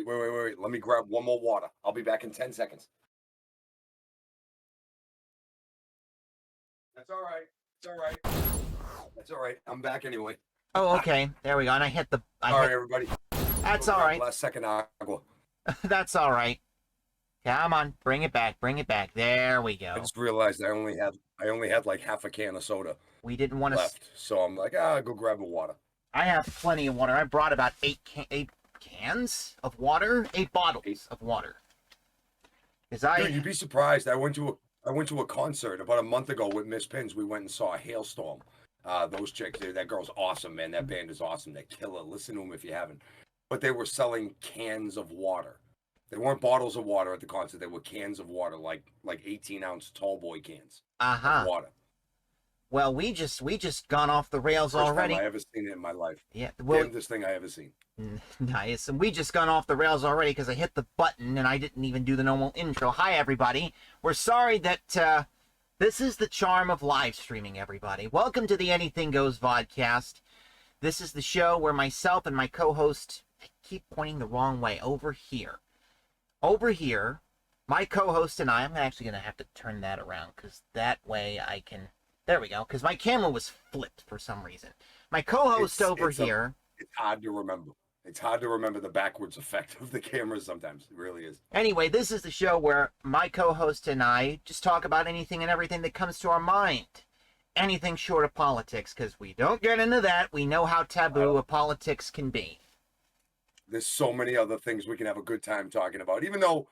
Wait. Let me grab one more water. I'll be back in 10 seconds. That's all right. It's all right. That's all right. I'm back anyway. Oh, okay. There we go. And I hit the. Sorry, everybody. That's all right. Last second agua. That's all right. Come on, bring it back. Bring it back. There we go. I just realized I only had like half a can of soda. We didn't want to left, so I'm like, go grab the water. I have plenty of water. I brought about eight cans of water, 8 bottles of water. Dude, you'd be surprised. I went to a concert about a month ago with Miss Pins. We went and saw a Hailstorm. Those chicks, that girl's awesome, man. That band is awesome. They kill it. Listen to them if you haven't. But they were selling cans of water. They weren't bottles of water at the concert. They were cans of water, like 18-ounce tall boy cans of water. Well, we just gone off the rails already. First time I ever seen it in my life. Yeah, well, damnedest thing I ever seen. Nice, and we just gone off the rails already because I hit the button and I didn't even do the normal intro. Hi, everybody. We're sorry that this is the charm of live streaming. Everybody, welcome to the Anything Goes vodcast. This is the show where myself and my co-host, I keep pointing the wrong way, over here, my co-host and I'm actually gonna have to turn that around because that way I can. There we go, because my camera was flipped for some reason. My co-host over here... It's hard to remember. It's hard to remember the backwards effect of the camera sometimes. It really is. Anyway, this is the show where my co-host and I just talk about anything and everything that comes to our mind. Anything short of politics, because we don't get into that. We know how taboo a politics can be. There's so many other things we can have a good time talking about. Even though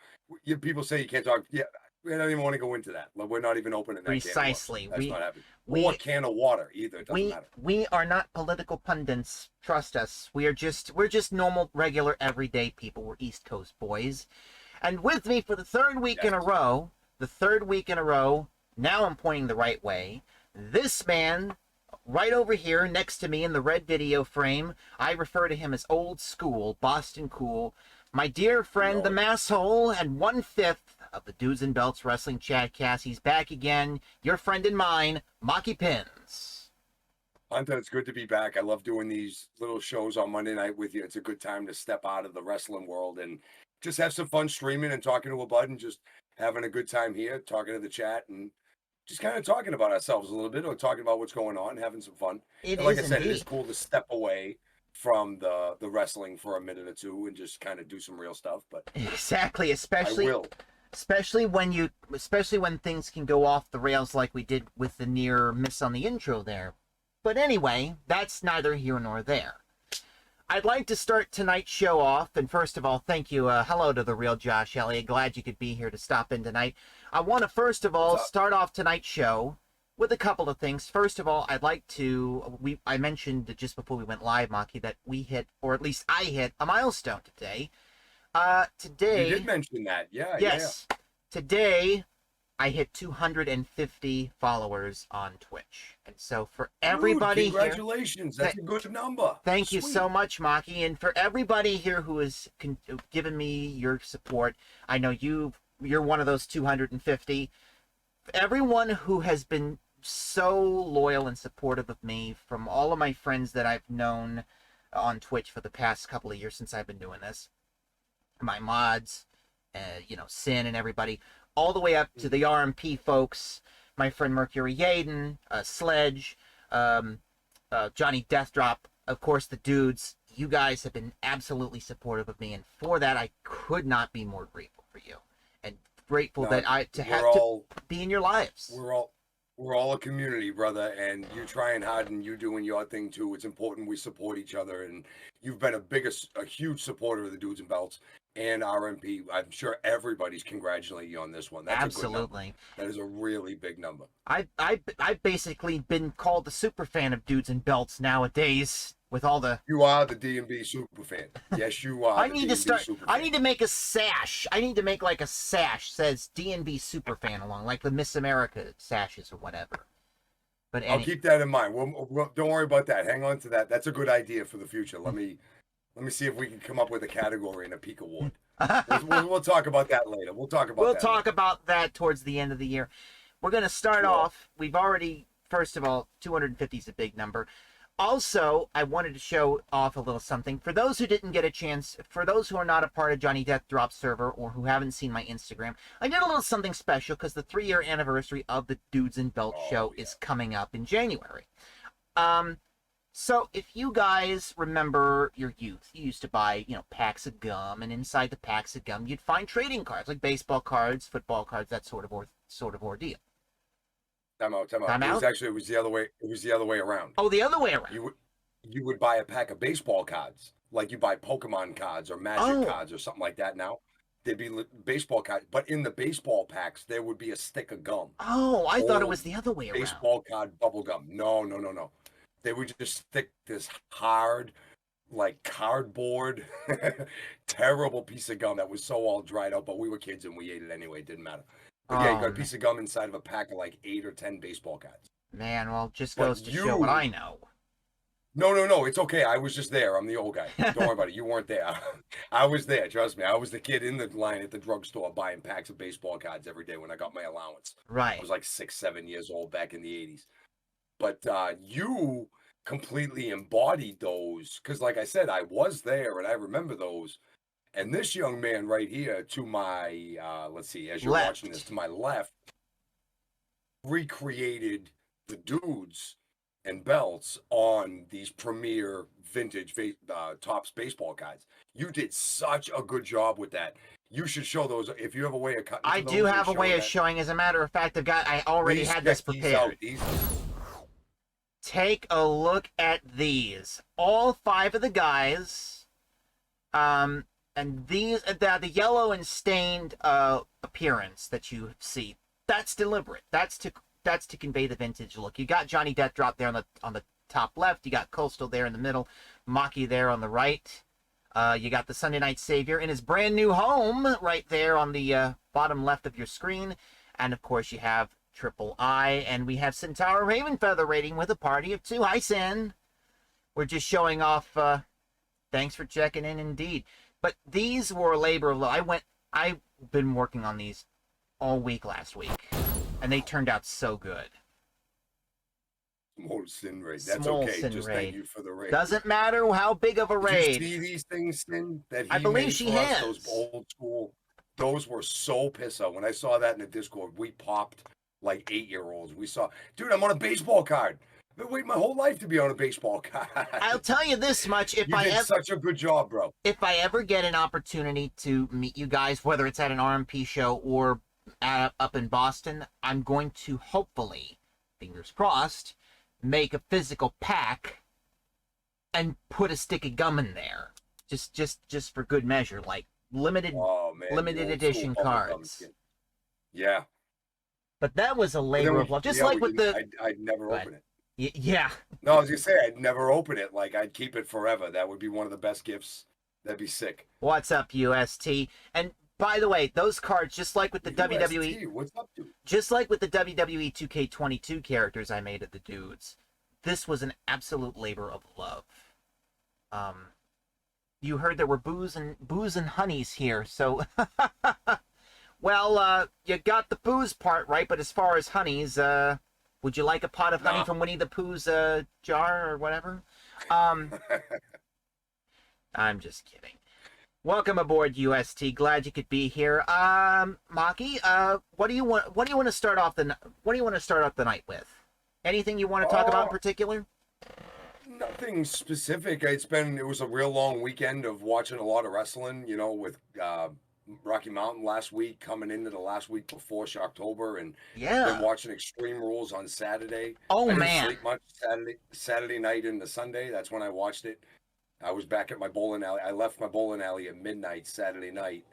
people say you can't talk... Yeah, we don't even want to go into that. We're not even opening that. Precisely. That's not happening. Or a can of water either. It doesn't matter. We are not political pundits. Trust us. We're just normal, regular, everyday people. We're East Coast boys. And with me for the third week in a row, now I'm pointing the right way, this man right over here next to me in the red video frame, I refer to him as old school, Boston cool, my dear friend, the Masshole, and 1/5 of the Dudes and Belts Wrestling Chatcast. He's back again. Your friend and mine, Mahky Pins. Hunter, it's good to be back. I love doing these little shows on Monday night with you. It's a good time to step out of the wrestling world and just have some fun streaming and talking to a bud and just having a good time here, talking to the chat and just kind of talking about ourselves a little bit or talking about what's going on, having some fun. Like I said, it is cool to step away from the wrestling for a minute or two and just kind of do some real stuff. But exactly, especially when things can go off the rails like we did with the near miss on the intro there. But anyway, that's neither here nor there. I'd like to start tonight's show off, and first of all, thank you. Hello to the real Josh Elliott. Glad you could be here to stop in tonight. I want to first of all start off tonight's show with a couple of things. First of all, I'd like to, I mentioned just before we went live, Mahky, that we hit, or at least I hit, a milestone today. Today... You did mention that, yeah. Yes. Yeah. Today, I hit 250 followers on Twitch. And so for everybody here... Congratulations, that's a good number. Thank you so much, Mahky. And for everybody here who has given me your support, I know you're one of those 250. Everyone who has been so loyal and supportive of me, from all of my friends that I've known on Twitch for the past couple of years since I've been doing this, my mods, Sin and everybody, all the way up to the RMP folks, my friend Mercury Yaden, Sledge, Johnny Deathdrop, of course the dudes. You guys have been absolutely supportive of me, and for that I could not be more grateful for you. And grateful that to be in your lives. We're all a community, brother, and you're trying hard and you're doing your thing too. It's important we support each other, and you've been a huge supporter of the Dudes and Belts and RMP. I'm sure everybody's congratulating you on this one. That's absolutely. That is a really big number. I've basically been called the super fan of Dudes and Belts nowadays. With all the... You are the D&B super fan. Yes, you are. I need to make a sash. I need to make like a sash says D&B super fan along, like the Miss America sashes or whatever. But I'll keep that in mind. We'll don't worry about that. Hang on to that. That's a good idea for the future. Let me see if we can come up with a category in a Peak Award. We'll talk about that later. We'll talk about that towards the end of the year. We're going to start off. We've already, first of all, 250 is a big number. Also, I wanted to show off a little something. For those who didn't get a chance, for those who are not a part of Johnny Deathdrop server or who haven't seen my Instagram, I did a little something special because the 3-year anniversary of the Dudes in Belt show is coming up in January. So if you guys remember your youth, you used to buy, packs of gum, and inside the packs of gum, you'd find trading cards, like baseball cards, football cards, that sort of ordeal. Time out. Time It out? was actually, it was the other way. It was the other way around. Oh, the other way around. You would buy a pack of baseball cards, like you buy Pokemon cards or Magic cards or something like that now. They'd be baseball cards, but in the baseball packs, there would be a stick of gum. Oh, I thought it was the other way around. Baseball card bubble gum. No. They would just stick this hard, like cardboard, terrible piece of gum that was so all dried out, but we were kids and we ate it anyway. It didn't matter. But yeah, you got a piece of gum inside of a pack of like 8 or 10 baseball cards. Man, well, just goes to show what I know. No. It's okay. I was just there. I'm the old guy. Don't worry about it. You weren't there. I was there. Trust me. I was the kid in the line at the drugstore buying packs of baseball cards every day when I got my allowance. Right. I was like 6, 7 years old back in the 80s. But you completely embodied those because, like I said, I was there and I remember those. And this young man right here to my, let's see, as you're watching this, to my left, recreated the Dudes and Belts on these premier vintage Topps baseball cards. You did such a good job with that. You should show those if you have a way of cutting. I do have a way of showing. As a matter of fact, I already had this prepared. Take a look at these. All 5 of the guys. And these, the yellow and stained appearance that you see, that's deliberate. That's to convey the vintage look. You got Johnny Deathdrop there on the top left. You got Coastal there in the middle. Mahky there on the right. You got the Sunday Night Savior in his brand new home right there on the bottom left of your screen. And of course you have Triple I, and we have Centaur Raven Feather rating with a party of 2. Hi, Sin. We're just showing off. Thanks for checking in, indeed. But these were a labor of love. I've been working on these all week last week, and they turned out so good. Small Sin raid. That's okay. Just thank you for the raid. Doesn't matter how big of a raid. Did you see these things, Sin? That he I believe made she for has. us, those old school. Those were so pissa. When I saw that in the Discord, we popped like 8-year-olds. We saw, dude, I'm on a baseball card. I've been waiting my whole life to be on a baseball card. I'll tell you this much: you did such a good job, bro. If I ever get an opportunity to meet you guys, whether it's at an RMP show or up in Boston, I'm going to hopefully, fingers crossed, make a physical pack and put a stick of gum in there, just for good measure, like limited edition cards. Yeah. But that was a labor of love, just like with the. I'd never open it. Yeah. No, I was gonna say I'd never open it. Like I'd keep it forever. That would be one of the best gifts. That'd be sick. What's up, UST? And by the way, those cards, just like with the WWE, what's up, dude? Just like with the WWE 2K22 characters I made of the Dudes, this was an absolute labor of love. You heard there were booze and honeys here, so well, you got the booze part right, but as far as honeys, would you like a pot of honey from Winnie the Pooh's jar or whatever? I'm just kidding. Welcome aboard, UST. Glad you could be here. Mahky, what do you want to start off the night with? Anything you want to talk about in particular? Nothing specific. It was a real long weekend of watching a lot of wrestling, with Rocky Mountain last week, coming into the last week before Shocktober, and then watching Extreme Rules on Saturday. Oh, I didn't man. sleep much Saturday night into Sunday. That's when I watched it. I was back at my bowling alley. I left my bowling alley at midnight Saturday night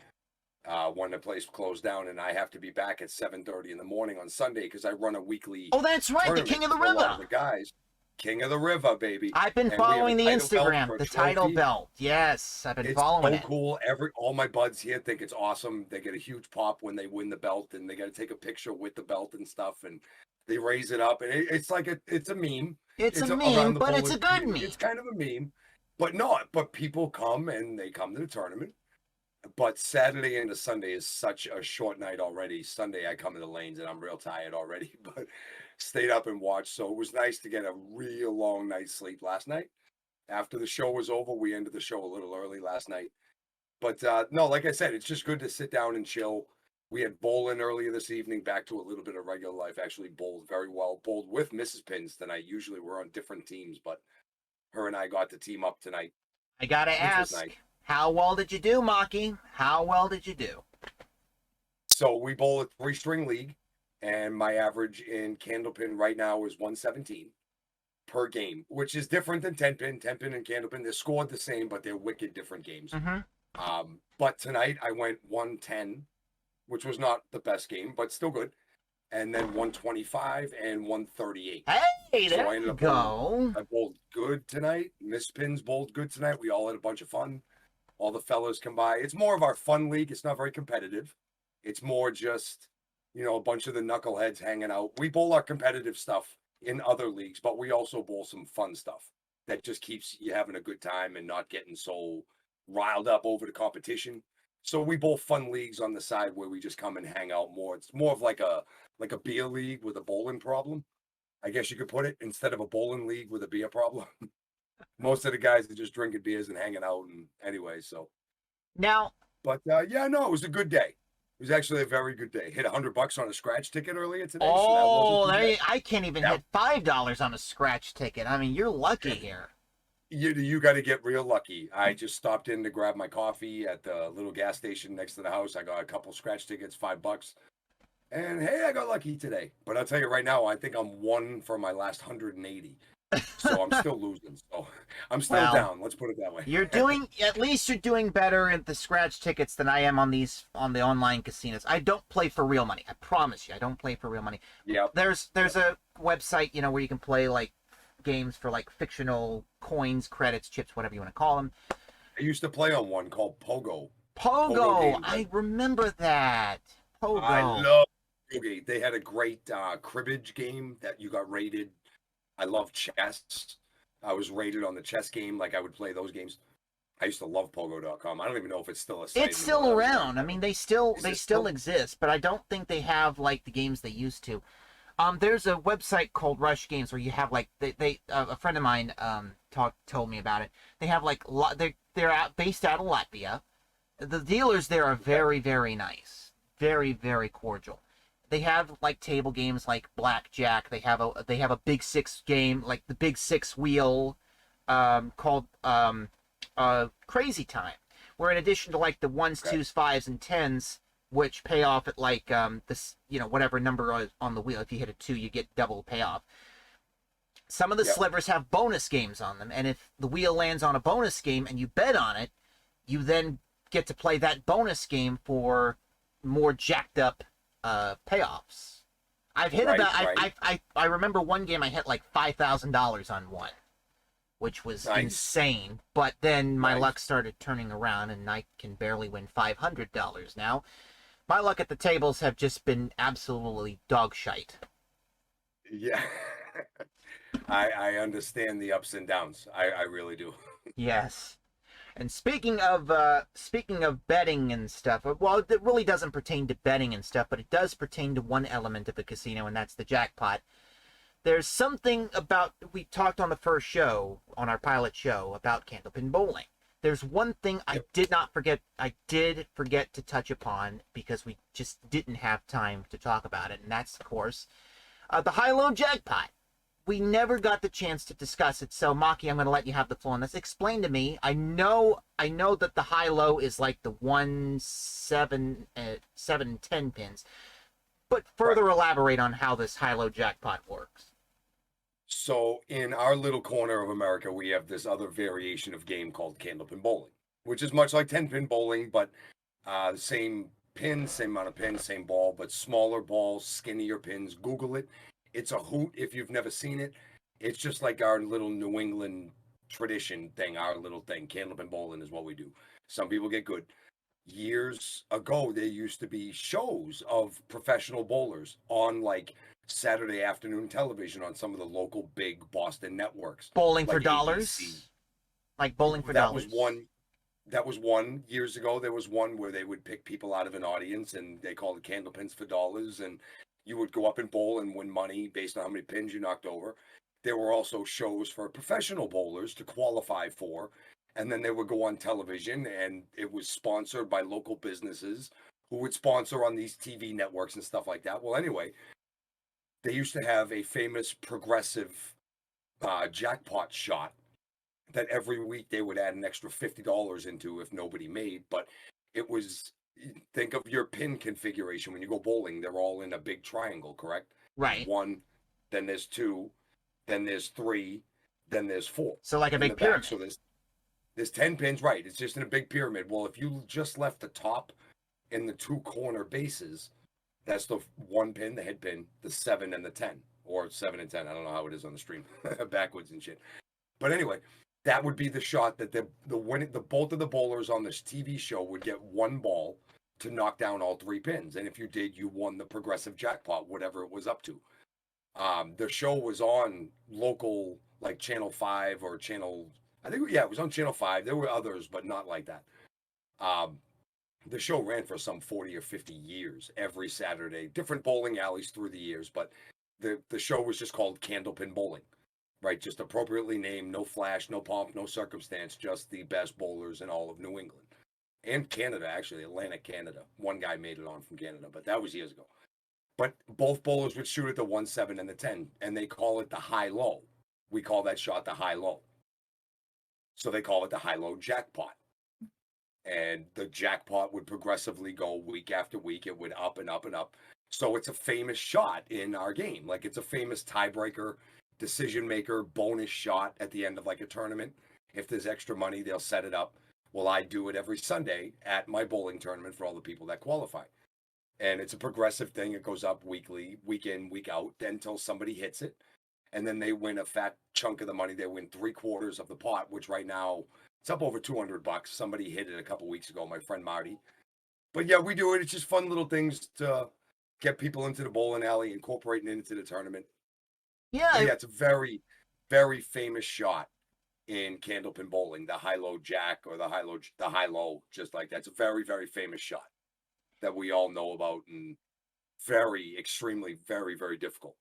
when the place closed down, and I have to be back at 7:30 in the morning on Sunday because I run a weekly. Oh, that's right, the King of the River. The guys. King of the River, baby. I've been following the Instagram, the title belt. Yes, I've been following it. It's so cool. All my buds here think it's awesome. They get a huge pop when they win the belt, and they got to take a picture with the belt and stuff, and they raise it up, and it's like it's a meme. It's a meme, but it's a good meme. It's kind of a meme, but people come and they come to the tournament. But Saturday into Sunday is such a short night already. Sunday I come to the lanes and I'm real tired already, but stayed up and watched. So it was nice to get a real long night's sleep last night. After the show was over, we ended the show a little early last night. But no, like I said, it's just good to sit down and chill. We had bowling earlier this evening, back to a little bit of regular life. Actually, bowled very well. Bowled with Mrs. Pins tonight. Usually we're on different teams, but her and I got to team up tonight, I gotta which was ask, nice. how well did you do, Mahky? How well did you do? So we bowl a 3-string league, and my average in candlepin right now is 117 per game, which is different than 10 pin. 10 pin and candlepin, they're scored the same, but they're wicked different games. Mm-hmm. But tonight I went 110, which was not the best game, but still good. And then 125 and 138. Hey, So there I ended you up go. I bowled good tonight. Miss Pins bowled good tonight. We all had a bunch of fun. All the fellas come by. It's more of our fun league. It's not very competitive. It's more just, a bunch of the knuckleheads hanging out. We bowl our competitive stuff in other leagues, but we also bowl some fun stuff that just keeps you having a good time and not getting so riled up over the competition. So we bowl fun leagues on the side where we just come and hang out more. It's more of like a beer league with a bowling problem, I guess you could put it, instead of a bowling league with a beer problem. Most of the guys are just drinking beers and hanging out, and anyway, so. Now, But yeah, no, it was a good day. It was actually a very good day. Hit $100 on a scratch ticket earlier today. So that oh, wasn't too bad. I can't even hit $5 on a scratch ticket. I mean, you're lucky here. You got to get real lucky. I just stopped in to grab my coffee at the little gas station next to the house. I got a couple scratch tickets, $5. And hey, I got lucky today. But I'll tell you right now, I think I'm one for my last 180. So I'm still losing. So I'm still down. Let's put it that way. At least you're doing better at the scratch tickets than I am on the online casinos. I don't play for real money. I promise you, I don't play for real money. Yeah. There's a website, where you can play like games for like fictional coins, credits, chips, whatever you want to call them. I used to play on one called Pogo. Pogo, I remember that. Pogo. I love Pogo. They had a great cribbage game that you got rated. I love chess. I was rated on the chess game. Like I would play those games. I used to love Pogo.com. I don't even know if it's still a site. It's still around. I mean, they still exist, but I don't think they have like the games they used to. There's a website called Rush Games where you have like a friend of mine told me about it. They have like they're based out of Latvia. The dealers there are very, very nice, very, very cordial. They have like table games like blackjack. They have a big six game, like the big six wheel, called Crazy Time, where in addition to like the ones, twos, fives, and tens, which pay off at like this, whatever number on the wheel. If you hit a 2, you get double payoff. Some of the slivers have bonus games on them, and if the wheel lands on a bonus game and you bet on it, you then get to play that bonus game for more jacked up payoffs. I've hit I remember one game I hit like $5,000 on one, which was insane. But then my luck started turning around, and I can barely win $500 now. My luck at the tables have just been absolutely dog shite. Yeah, I understand the ups and downs. I really do. Yes. And speaking of betting and stuff, well, it really doesn't pertain to betting and stuff, but it does pertain to one element of the casino, and that's the jackpot. There's something about, we talked on the first show, on our pilot show, about candlepin bowling. There's one thing I did forget to touch upon because we just didn't have time to talk about it, and that's, of course, the Hi-Lo Jackpot. We never got the chance to discuss it, so Mahky, I'm going to let you have the floor on this. Explain to me. I know that the Hi-Lo is like the 1, 7, 7, 10 pins, but further elaborate on how this Hi-Lo Jackpot works. So in our little corner of America, we have this other variation of game called candlepin bowling, which is much like 10-pin bowling, but same pins, same amount of pins, same ball, but smaller balls, skinnier pins. Google it. It's a hoot if you've never seen it. It's just like our little New England tradition thing, our little thing. Candlepin bowling is what we do. Some people get good. Years ago, there used to be shows of professional bowlers on like Saturday afternoon television on some of the local big Boston networks. Bowling for dollars? Like bowling for dollars? That was one years ago. There was one where they would pick people out of an audience and they called it candlepins for dollars. And you would go up and bowl and win money based on how many pins you knocked over. There were also shows for professional bowlers to qualify for, and then they would go on television, and it was sponsored by local businesses who would sponsor on these TV networks and stuff like that. Well, anyway, they used to have a famous progressive jackpot shot that every week they would add an extra $50 into if nobody made. But it was, think of your pin configuration when you go bowling, they're all in a big triangle, correct? Right. One, then there's two, then there's three, then there's four. So like a in big the back. pyramid. So there's 10 pins, right? It's just in a big pyramid. Well, if you just left the top and the two corner bases, that's the 1 pin, the head pin, the 7 and the 10, or 7 and 10. I don't know how it is on the stream, backwards and shit. But anyway, that would be the shot that the both of the bowlers on this TV show would get one ball to knock down all 3 pins, and if you did, you won the progressive jackpot, whatever it was up to. The show was on local, like Channel 5 or Channel, I think, yeah, it was on Channel 5. There were others, but not like that. The show ran for some 40 or 50 years, every Saturday, different bowling alleys through the years, but the show was just called Candlepin Bowling, right? Just appropriately named, no flash, no pomp, no circumstance, just the best bowlers in all of New England. And Canada, actually, Atlantic Canada. One guy made it on from Canada, but that was years ago. But both bowlers would shoot at the 1, 7, and the 10, and they call it the high-low. We call that shot the high-low. So they call it the Hi-Lo Jackpot. And the jackpot would progressively go week after week. It would up and up and up. So it's a famous shot in our game. Like, it's a famous tiebreaker, decision maker, bonus shot at the end of like a tournament. If there's extra money, they'll set it up. Well, I do it every Sunday at my bowling tournament for all the people that qualify. And it's a progressive thing. It goes up weekly, week in, week out, until somebody hits it. And then they win a fat chunk of the money. They win 3/4 of the pot, which right now it's up over $200. Somebody hit it a couple weeks ago, my friend Marty. But yeah, we do it. It's just fun little things to get people into the bowling alley, incorporating it into the tournament. Yeah. Yeah, it's a very, very famous shot in candlepin bowling, the Hi-Lo Jack or the Hi-Lo, just like that. It's a very, very famous shot that we all know about, and very, extremely, very, very difficult.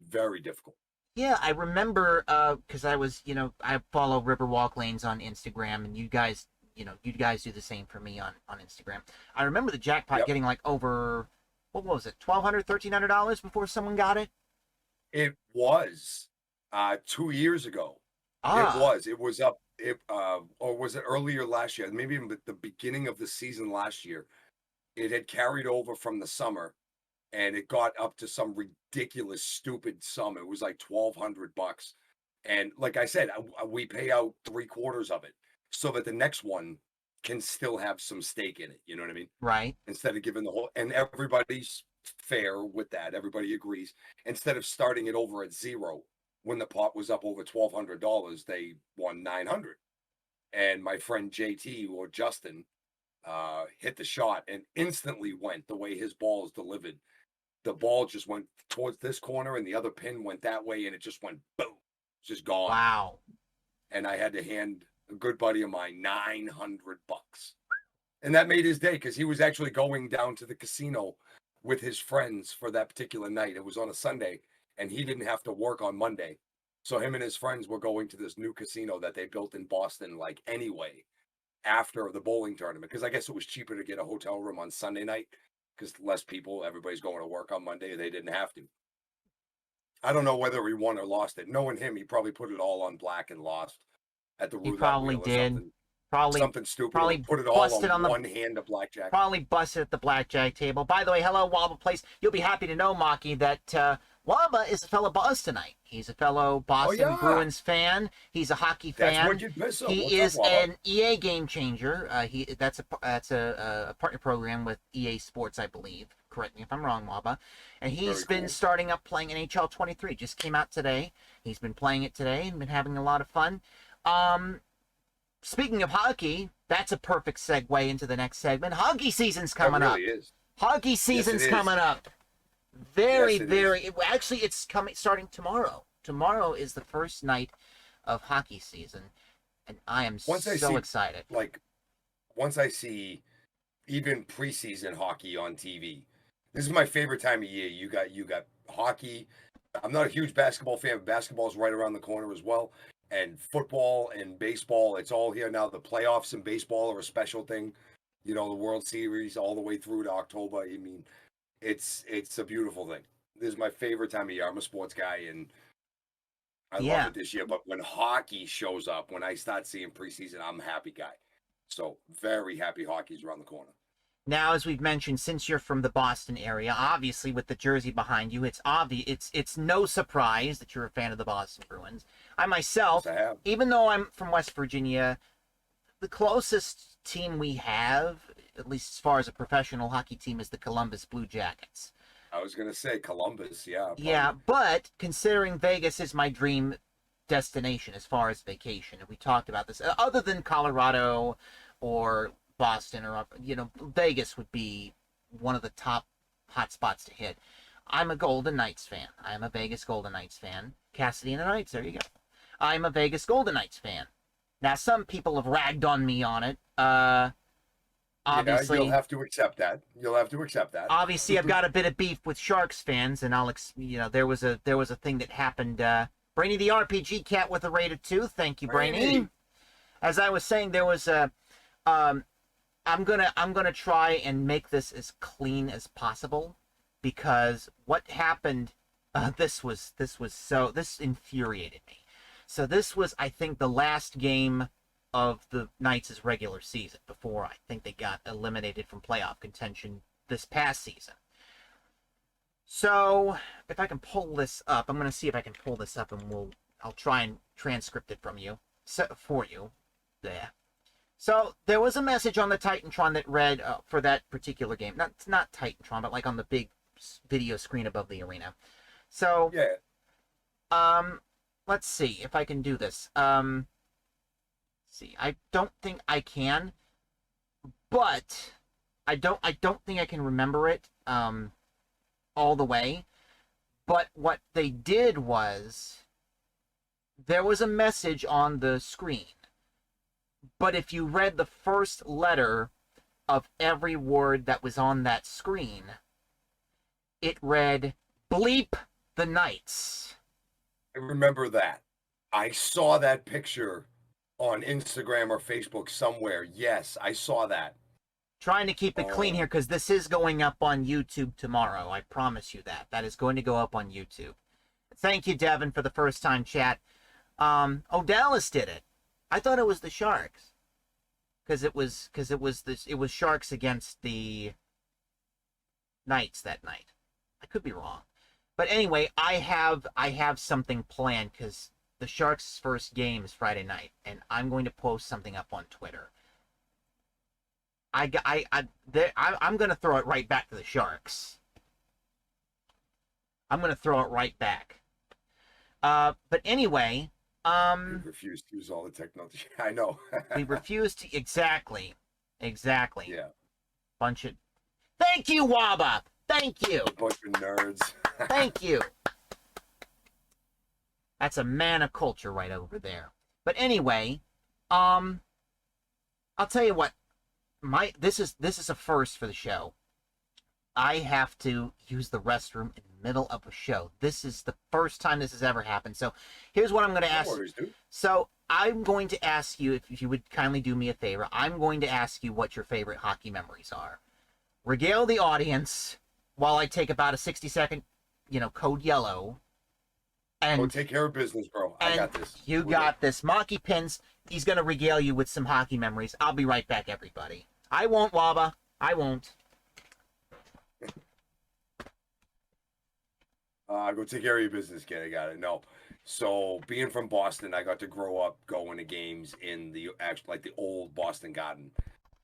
Very difficult. Yeah, I remember because I was, I follow Riverwalk Lanes on Instagram, and you guys do the same for me on Instagram. I remember the jackpot getting like over, what was it, $1,200, $1,300 before someone got it? It was 2 years ago. It was up, or was it earlier last year? Maybe in the beginning of the season last year. It had carried over from the summer, and it got up to some ridiculous, stupid sum. It was like $1,200. And like I said, we pay out 3/4 of it so that the next one can still have some stake in it. You know what I mean? Right. Instead of giving the whole, and everybody's fair with that. Everybody agrees. Instead of starting it over at zero, when the pot was up over $1,200, they won 900. And my friend JT or Justin hit the shot and instantly went the way his ball is delivered. The ball just went towards this corner and the other pin went that way, and it just went boom, just gone. Wow. And I had to hand a good buddy of mine $900. And that made his day, because he was actually going down to the casino with his friends for that particular night. It was on a Sunday, and he didn't have to work on Monday. So him and his friends were going to this new casino that they built in Boston, like, anyway, after the bowling tournament, because I guess it was cheaper to get a hotel room on Sunday night, because less people, everybody's going to work on Monday. They didn't have to. I don't know whether he won or lost it. Knowing him, he probably put it all on black and lost at the roulette He probably wheel or did. something. Probably Something stupid. Probably Put it all busted on the one hand of blackjack. Probably busted at the blackjack table. By the way, hello, Wamba Place. You'll be happy to know, Mahky, that Wamba is a fellow Bostonite. He's a fellow Boston Bruins fan. He's a hockey fan. That's what you'd miss. He is an EA game changer. That's a partner program with EA Sports, I believe. Correct me if I'm wrong, Wamba. And he's been starting up playing NHL 23. Just came out today. He's been playing it today and been having a lot of fun. Speaking of hockey, that's a perfect segue into the next segment. Hockey season's coming up. Hockey season's coming up. Actually, it's starting tomorrow. Tomorrow is the first night of hockey season, and I am so excited. Like, once I see even preseason hockey on TV, This is my favorite time of year. You got hockey. I'm not a huge basketball fan, but basketball's right around the corner as well. And football and baseball, it's all here now. The playoffs in baseball are a special thing. You know, the World Series all the way through to October. I mean, it's a beautiful thing. This is my favorite time of year. I'm a sports guy and I love Yeah. it this year. But when hockey shows up, when I start seeing preseason, I'm a happy guy. So very happy hockey's around the corner. Now, as we've mentioned, since you're from the Boston area, obviously with the jersey behind you, it's obvious. It's no surprise that you're a fan of the Boston Bruins. I myself, Yes, I have. even though I'm from West Virginia, the closest team we have, at least as far as a professional hockey team, is the Columbus Blue Jackets. I was gonna say Columbus, yeah. Yeah, Probably. but considering Vegas is my dream destination as far as vacation, and we talked about this, other than Colorado or Boston or Vegas would be one of the top hot spots to hit. I'm a Golden Knights fan. I'm a Vegas Golden Knights fan. Cassidy and the Knights, there you go. I'm a Vegas Golden Knights fan. Now, some people have ragged on me on it. Obviously, Yeah, you'll have to accept that. You'll have to accept that. obviously I've got a bit of beef with Sharks fans, and there was a thing that happened. Brainy the RPG cat with a rated 2. Thank you, Brainy. As I was saying, there was a I'm gonna try and make this as clean as possible, because what happened, this infuriated me. So this was, I think, the last game of the Knights' regular season before I think they got eliminated from playoff contention this past season. So if I can pull this up, I'm gonna see if I can pull this up, and I'll try and transcript it for you. There. So there was a message on the Titantron that read for that particular game. Not Titantron, but like on the big video screen above the arena. So Yeah. let's see if I can do this. See, I don't think I can, but I don't think I can remember it all the way. But what they did was there was a message on the screen. But if you read the first letter of every word that was on that screen, it read, bleep the Knights. I remember that. I saw that picture on Instagram or Facebook somewhere. Yes, I saw that. Trying to keep it clean here, because this is going up on YouTube tomorrow. I promise you that. That is going to go up on YouTube. Thank you, Devin, for the first time chat. Dallas did it. I thought it was the Sharks, because it was Sharks against the Knights that night. I could be wrong, but anyway, I have something planned, because the Sharks' first game is Friday night, and I'm going to post something up on Twitter. I'm going to throw it right back to the Sharks. I'm going to throw it right back. But anyway. We refuse to use all the technology. I know. We refuse to. Exactly. Yeah. Bunch of. Thank you, Waba. Thank you. A bunch of nerds. Thank you. That's a man of culture right over there. But anyway, I'll tell you what. This is a first for the show. I have to use the restroom in the middle of a show. This is the first time this has ever happened. So here's what I'm going to ask. No worries, dude. So I'm going to ask you, if you would kindly do me a favor, I'm going to ask you what your favorite hockey memories are. Regale the audience while I take about a 60-second, code yellow. And Go take care of business, bro. I got this. You got this. Mahky Pins, he's going to regale you with some hockey memories. I'll be right back, everybody. I won't, Waba. I won't. Go take care of your business, kid. I got it. No. So being from Boston, I got to grow up going to games in the old Boston Garden.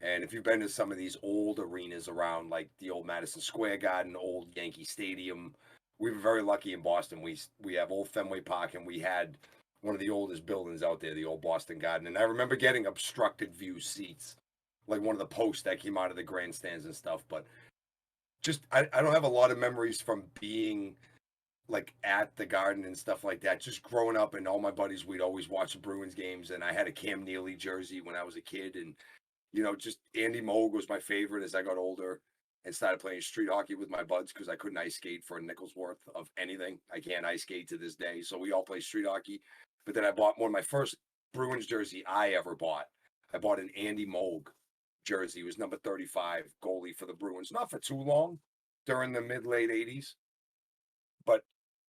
And if you've been to some of these old arenas around, like the old Madison Square Garden, old Yankee Stadium, we were very lucky in Boston. We have old Fenway Park, and we had one of the oldest buildings out there, the old Boston Garden. And I remember getting obstructed view seats, like one of the posts that came out of the grandstands and stuff. But just I don't have a lot of memories from being like at the Garden and stuff like that. Just growing up, and all my buddies, we'd always watch the Bruins games, and I had a Cam Neely jersey when I was a kid, and just Andy Moog was my favorite as I got older. and started playing street hockey with my buds because I couldn't ice skate for a nickel's worth of anything. I can't ice skate to this day. So we all play street hockey. But then I bought one of my first Bruins jersey I ever bought. I bought an Andy Moog jersey. He was number 35 goalie for the Bruins. Not for too long, during the mid-late 80s. But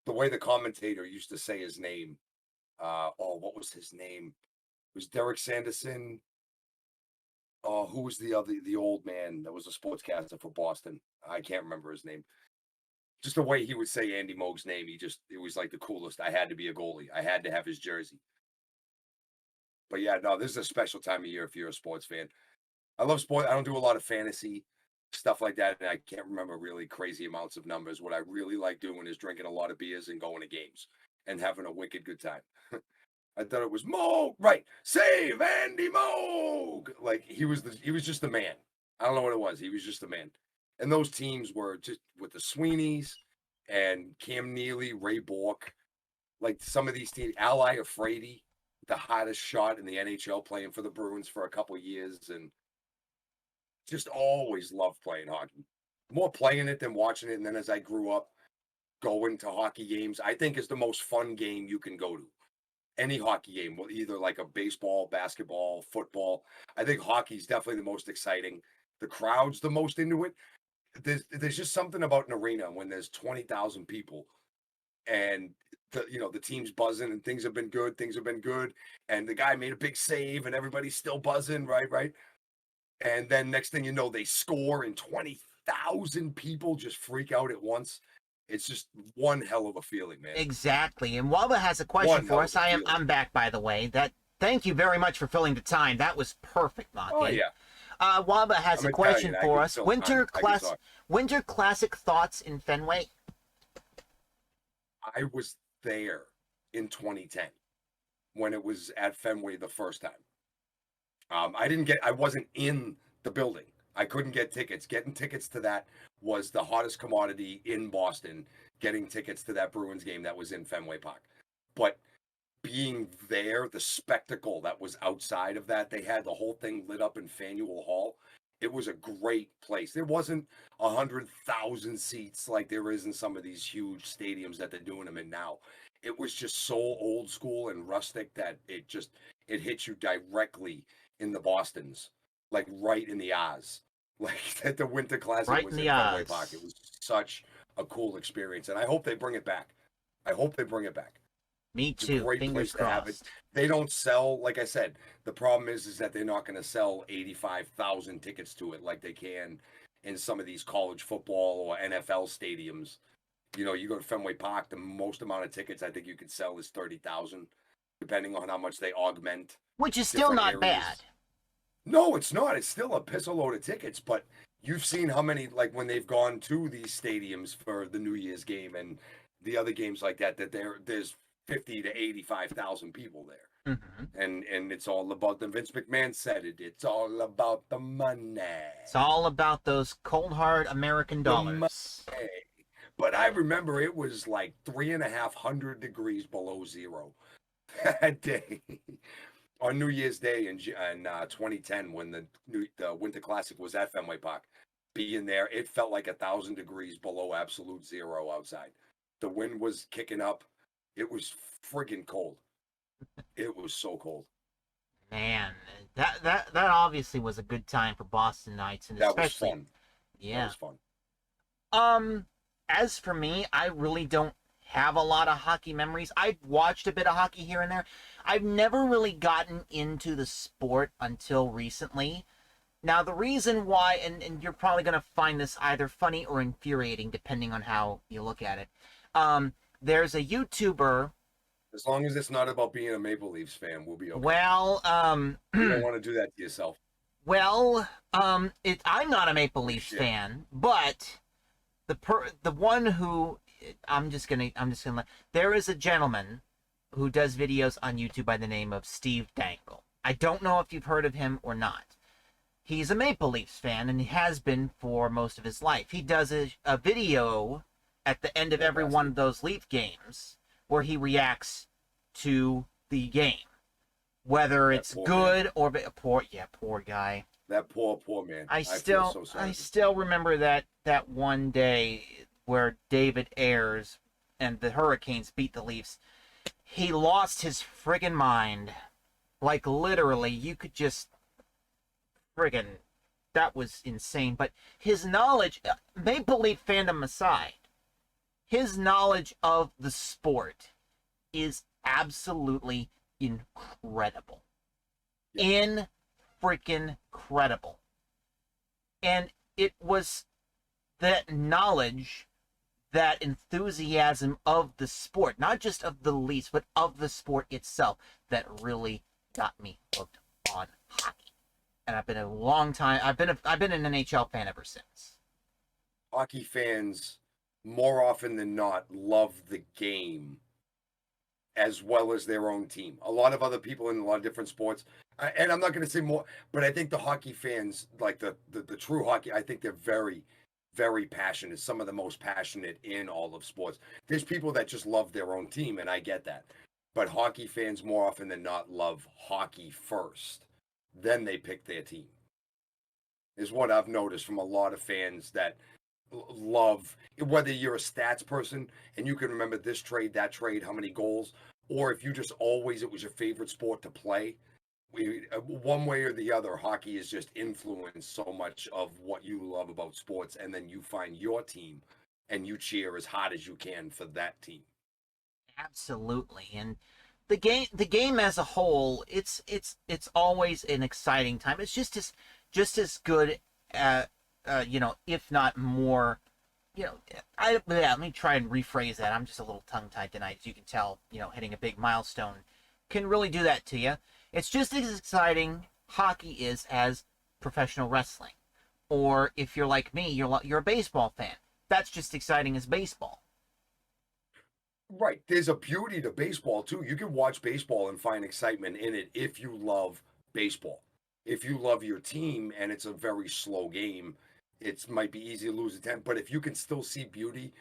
the way the commentator used to say his name, what was his name? It was Derek Sanderson. Oh, who was the old man that was a sportscaster for Boston? I can't remember his name. Just the way he would say Andy Moog's name, it was like the coolest. I had to be a goalie. I had to have his jersey. But yeah, no, this is a special time of year if you're a sports fan. I love sport. I don't do a lot of fantasy stuff like that, and I can't remember really crazy amounts of numbers. What I really like doing is drinking a lot of beers and going to games and having a wicked good time. I thought it was Moog, right? Save Andy Moog. Like he was just the man. I don't know what it was. He was just the man. And those teams were just with the Sweeneys and Cam Neely, Ray Bork, like some of these teams, Ally Afraidy, the hottest shot in the NHL, playing for the Bruins for a couple years, and just always loved playing hockey. More playing it than watching it. And then as I grew up, going to hockey games, I think is the most fun game you can go to. Any hockey game, either like a baseball, basketball, football. I think hockey's definitely the most exciting. The crowd's the most into it. There's just something about an arena when there's 20,000 people and the team's buzzing and things have been good. And the guy made a big save and everybody's still buzzing, right? And then next thing you know, they score and 20,000 people just freak out at once. It's just one hell of a feeling, man. Exactly. And Walba has a question for us. I'm back, by the way. Thank you very much for filling the time. That was perfect, Mahky. Oh yeah. Walba has a question for us. Winter Classic thoughts in Fenway? I was there in 2010 when it was at Fenway the first time. I wasn't in the building. I couldn't get tickets. Getting tickets to that was the hottest commodity in Boston, getting tickets to that Bruins game that was in Fenway Park. But being there, the spectacle that was outside of that, they had the whole thing lit up in Faneuil Hall. It was a great place. There wasn't 100,000 seats like there is in some of these huge stadiums that they're doing them in now. It was just so old school and rustic that it hits you directly in the Bostons, like right in the eyes. Like that the Winter Classic right was in in Fenway Park. It was such a cool experience, and I hope they bring it back. Me too. It's a great Fingers place to have it. They don't sell, like I said, the problem is that they're not going to sell 85,000 tickets to it like they can in some of these college football or NFL stadiums. You go to Fenway Park, the most amount of tickets I think you could sell is 30,000, depending on how much they augment. Which is still not bad. No, it's not. It's still a pistol load of tickets, but you've seen how many, like when they've gone to these stadiums for the New Year's game and the other games like that there's 50 to 85,000 people there. Mm-hmm. And it's all about Vince McMahon said it. It's all about the money. It's all about those cold hard American dollars. But I remember it was like 3,500 degrees below zero that day on New Year's Day in 2010 when the Winter Classic was at Fenway Park. Being there, it felt like 1,000 degrees below absolute zero outside. The wind was kicking up. It was friggin' cold. It was so cold. Man, that obviously was a good time for Boston Knights, and that especially was fun. Yeah, that was fun. As for me, I really don't have a lot of hockey memories. I've watched a bit of hockey here and there. I've never really gotten into the sport until recently. Now, the reason why, and you're probably going to find this either funny or infuriating, depending on how you look at it. There's a YouTuber. As long as it's not about being a Maple Leafs fan, we'll be okay. Well, you don't want to do that to yourself. Well, I'm not a Maple Leafs fan, but the one who I'm just gonna there is a gentleman who does videos on YouTube by the name of Steve Dangle. I don't know if you've heard of him or not. He's a Maple Leafs fan, and he has been for most of his life. He does a video at the end of every one of those Leaf games where he reacts to the game, whether it's good or poor guy. That poor man. I feel still so sorry. I still remember that one day where David Ayers and the Hurricanes beat the Leafs. He lost his friggin' mind. Like literally, you could just friggin' that was insane. But his knowledge, Maple Leaf fandom aside, his knowledge of the sport is absolutely incredible. Yeah. In freaking credible. And it was that knowledge, that enthusiasm of the sport, not just of the Leafs, but of the sport itself, that really got me hooked on hockey. And I've been a long time. I've been an NHL fan ever since. Hockey fans, more often than not, love the game as well as their own team. A lot of other people in a lot of different sports, and I'm not going to say more, but I think the hockey fans, like the true hockey, I think they're very, very passionate. Some of the most passionate in all of sports. There's people that just love their own team, and I get that. But hockey fans, more often than not, love hockey first. Then they pick their team. Is what I've noticed from a lot of fans that love, whether you're a stats person and you can remember this trade, that trade, how many goals, or if you just always, it was your favorite sport to play. One way or the other, hockey has just influenced so much of what you love about sports, and then you find your team and you cheer as hard as you can for that team. Absolutely. And the game as a whole, it's always an exciting time. It's just as good, if not more. Let me try and rephrase that. I'm just a little tongue-tied tonight, as you can tell. Hitting a big milestone can really do that to you. It's just as exciting, hockey is, as professional wrestling. Or if you're like me, you're a baseball fan. That's just exciting as baseball. Right. There's a beauty to baseball too. You can watch baseball and find excitement in it if you love baseball. If you love your team and it's a very slow game, it might be easy to lose a 10. But if you can still see beauty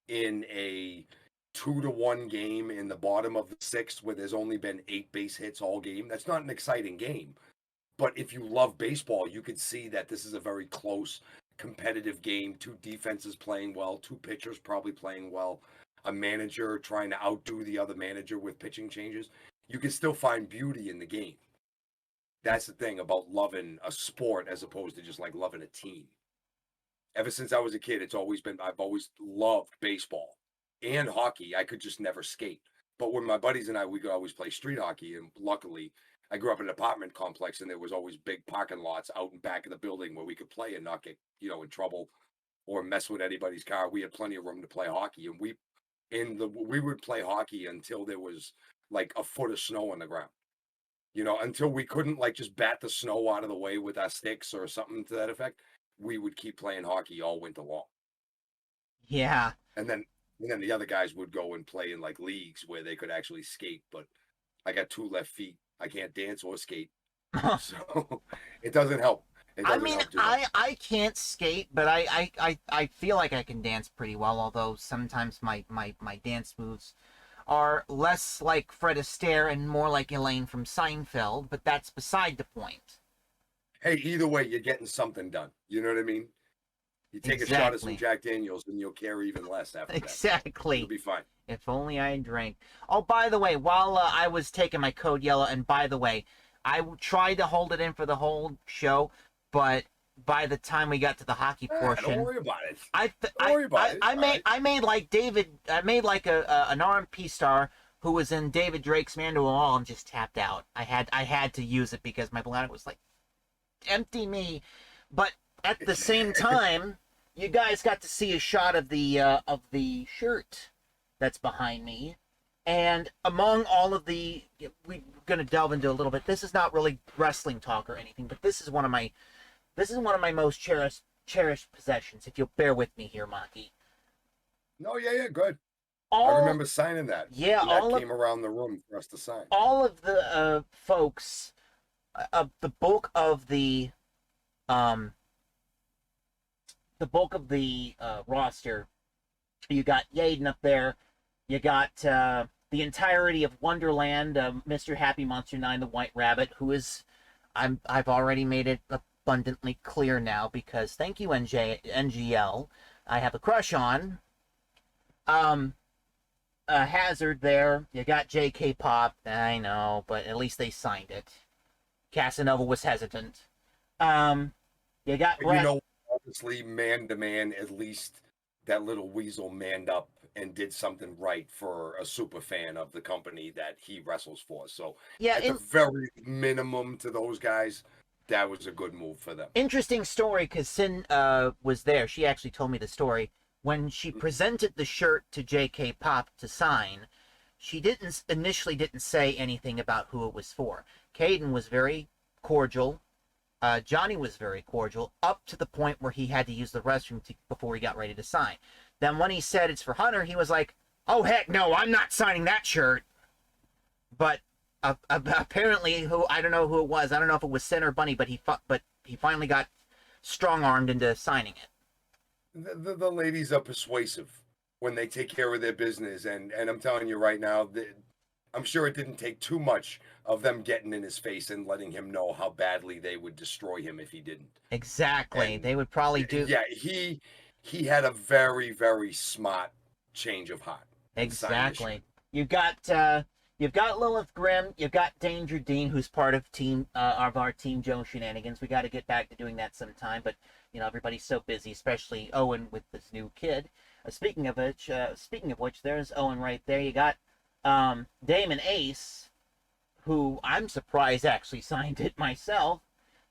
in a 2-1 game in the bottom of the sixth where there's only been 8 base hits all game, that's not an exciting game. But if you love baseball, you could see that this is a very close, competitive game. 2 defenses playing well, 2 pitchers probably playing well, a manager trying to outdo the other manager with pitching changes. You can still find beauty in the game. That's the thing about loving a sport as opposed to just like loving a team. Ever since I was a kid, I've always loved baseball and hockey. I could just never skate. But when my buddies and we could always play street hockey. And luckily, I grew up in an apartment complex and there was always big parking lots out in back of the building where we could play and not get, in trouble or mess with anybody's car. We had plenty of room to play hockey. And we would play hockey until there was like a foot of snow on the ground. Until we couldn't like just bat the snow out of the way with our sticks or something to that effect, we would keep playing hockey all winter long. Yeah. And then the other guys would go and play in like leagues where they could actually skate. But I got 2 left feet. I can't dance or skate. So it doesn't help. I can't skate, but I feel like I can dance pretty well, although sometimes my dance moves are less like Fred Astaire and more like Elaine from Seinfeld, but that's beside the point. Hey, either way, you're getting something done. You know what I mean? You take a shot of some Jack Daniels and you'll care even less after that. Exactly. You'll be fine. If only I drank. Oh, by the way, while I was taking my Code Yellow, and by the way, I tried to hold it in for the whole show, but by the time we got to the hockey portion, don't worry about it. I made like David. I made like an RMP star who was in David Drake's Manual All and just tapped out. I had to use it because my bladder was like, empty me. But at the same time, you guys got to see a shot of the shirt that's behind me. And among all of we're going to delve into a little bit. This is not really wrestling talk or anything, but this is one of my most cherished possessions. If you'll bear with me here, Mahky. No, yeah, good. I remember signing that. Yeah, that came around the room for us to sign. All of the folks, the bulk of the roster. You got Yaden up there. You got the entirety of Wonderland, Mr. Happy Monster 9, the White Rabbit, who is, I've already made it abundantly clear now because thank you, NGL. I have a crush on. Hazard there. You got J.K. Pop. I know, but at least they signed it. Casanova was hesitant. You got But you know, honestly, man to man, at least that little weasel manned up and did something right for a super fan of the company that he wrestles for. So yeah, at the very minimum to those guys, that was a good move for them. interesting story because Sin was there. She actually told me the story. When she presented the shirt to J.K. Pop to sign, she initially didn't say anything about who it was for. Caden was very cordial. Johnny was very cordial up to the point where he had to use the restroom before he got ready to sign. Then when he said it's for Hunter, he was like, "Oh heck no, I'm not signing that shirt." But apparently, I don't know who it was. I don't know if it was Sin or Bunny, but he finally got strong-armed into signing it. The ladies are persuasive when they take care of their business, and I'm telling you right now, I'm sure it didn't take too much of them getting in his face and letting him know how badly they would destroy him if he didn't. Exactly. And they would probably do. Yeah, he had a very, very smart change of heart. Exactly. You've got Lilith Grimm. You've got Danger Dean, who's part of our Team Joe shenanigans. We got to get back to doing that sometime, but everybody's so busy, especially Owen with this new kid. Speaking of which, there's Owen right there. You got Damon Ace, who I'm surprised actually signed it myself.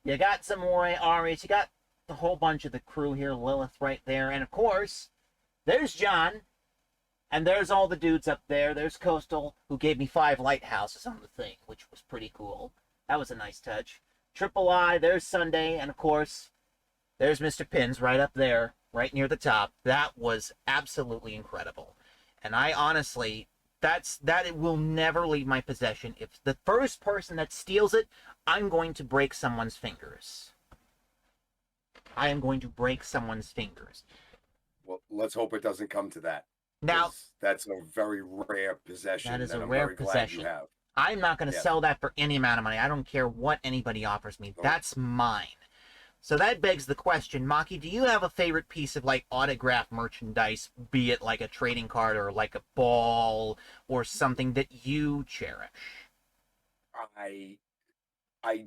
You got some more Aries. You got the whole bunch of the crew here. Lilith right there, and of course, there's John. And there's all the dudes up there. There's Coastal, who gave me 5 lighthouses on the thing, which was pretty cool. That was a nice touch. Triple I, there's Sunday, and of course, there's Mr. Pins right up there, right near the top. That was absolutely incredible. And I honestly, that it will never leave my possession. If the first person that steals it, I'm going to break someone's fingers. I am going to break someone's fingers. Well, let's hope it doesn't come to that. Now, that's a very rare possession. That is a I'm rare very possession. Glad you have. I'm not going to sell that for any amount of money. I don't care what anybody offers me. That's mine. So that begs the question, Mahky, do you have a favorite piece of autograph merchandise, be it like a trading card or like a ball or something that you cherish? I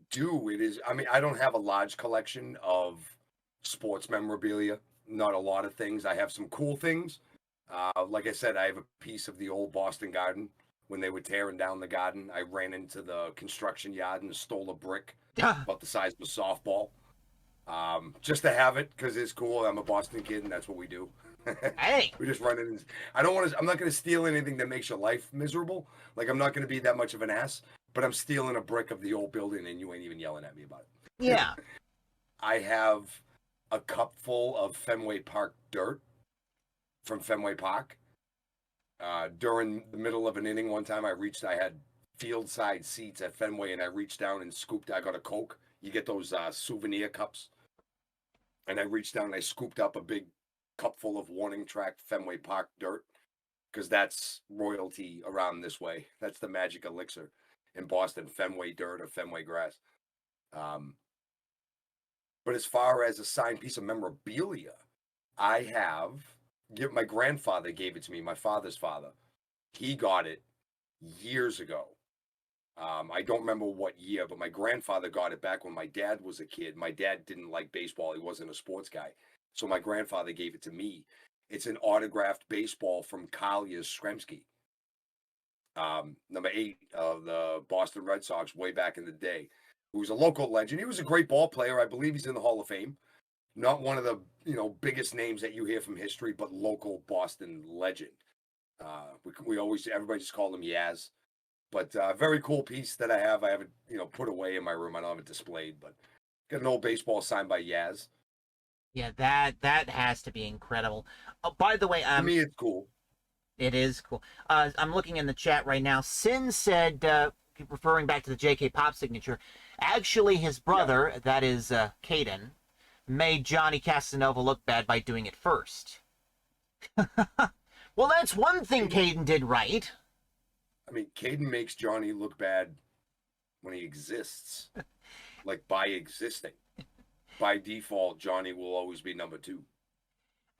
do. I don't have a large collection of sports memorabilia. Not a lot of things. I have some cool things. Like I said, I have a piece of the old Boston Garden. When they were tearing down the garden, I ran into the construction yard and stole a brick about the size of a softball. Just to have it because it's cool. I'm a Boston kid and that's what we do. Hey, we just run in. I'm not going to steal anything that makes your life miserable. I'm not going to be that much of an ass, but I'm stealing a brick of the old building and you ain't even yelling at me about it. Yeah. I have a cup full of Fenway Park dirt from Fenway Park. During the middle of an inning one time, I had field side seats at Fenway and I reached down and scooped. I got a Coke. You get those souvenir cups. And I reached down and I scooped up a big cup full of warning track Fenway Park dirt because that's royalty around this way. That's the magic elixir in Boston, Fenway dirt or Fenway grass. But as far as a signed piece of memorabilia, I have... my grandfather gave it to me, my father's father. He got it years ago. I don't remember what year, but my grandfather got it back when my dad was a kid. My dad didn't like baseball. He wasn't a sports guy. So my grandfather gave it to me. It's an autographed baseball from Collier Skremski. Number 8 of the Boston Red Sox way back in the day. Who was a local legend. He was a great ball player. I believe he's in the Hall of Fame. Not one of the biggest names that you hear from history, but local Boston legend. Everybody just called him Yaz. But very cool piece that I have. I have it put away in my room. I don't have it displayed, but got an old baseball signed by Yaz. Yeah, that has to be incredible. Oh, by the way, to me it's cool. It is cool. I'm looking in the chat right now. Sin said, referring back to the J.K. Pop signature, actually his brother, that is Caden, made Johnny Casanova look bad by doing it first. Well, that's one thing Caden did right. I mean, Caden makes Johnny look bad when he exists, by existing. by default, Johnny will always be number 2.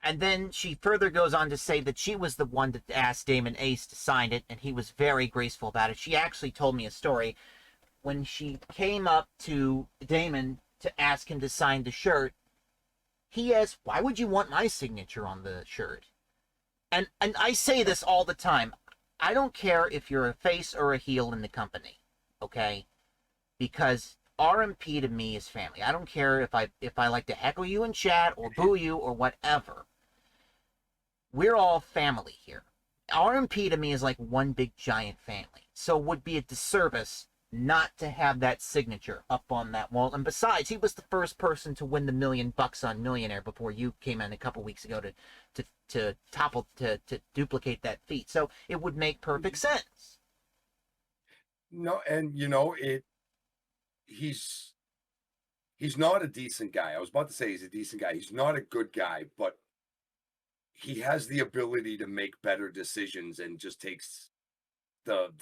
And then she further goes on to say that she was the one that asked Damon Ace to sign it, and he was very graceful about it. She actually told me a story. When she came up to Damon to ask him to sign the shirt, he asked, "Why would you want my signature on the shirt?" And I say this all the time. I don't care if you're a face or a heel in the company, okay? Because RMP to me is family. I don't care if I like to heckle you in chat or boo you or whatever. We're all family here. RMP to me is like one big giant family. So it would be a disservice not to have that signature up on that wall. And besides, he was the first person to win the $1 million on Millionaire before you came in a couple weeks ago to duplicate that feat. So it would make perfect sense. No, and he's not a decent guy. I was about to say he's a decent guy. He's not a good guy, but he has the ability to make better decisions and just takes the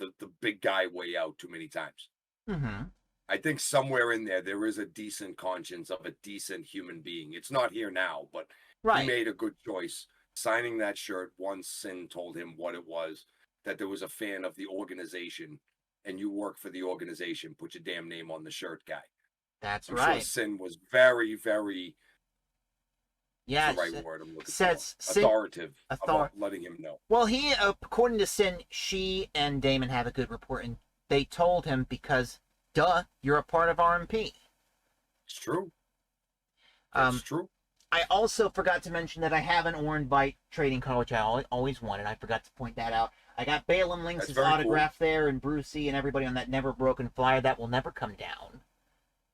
big guy way out too many times. Mm-hmm. I think somewhere in there is a decent conscience of a decent human being. It's not here now, but Right. he made a good choice signing that shirt once Sin told him what it was, that there was a fan of the organization and you work for the organization. Put your damn name on the shirt, guy. That's I'm right. sure Sin was very, very, yeah, the right word I'm looking says for. Authoritative about letting him know. Well, he, according to Sin, she and Damon have a good rapport, and they told him because, duh, you're a part of RMP. It's true. It's true. I also forgot to mention that I have an Orange Bite trading card, which I always wanted. I forgot to point that out. I got Balaam Links' autograph there, and Brucey and everybody on that Never Broken Flyer. That will never come down.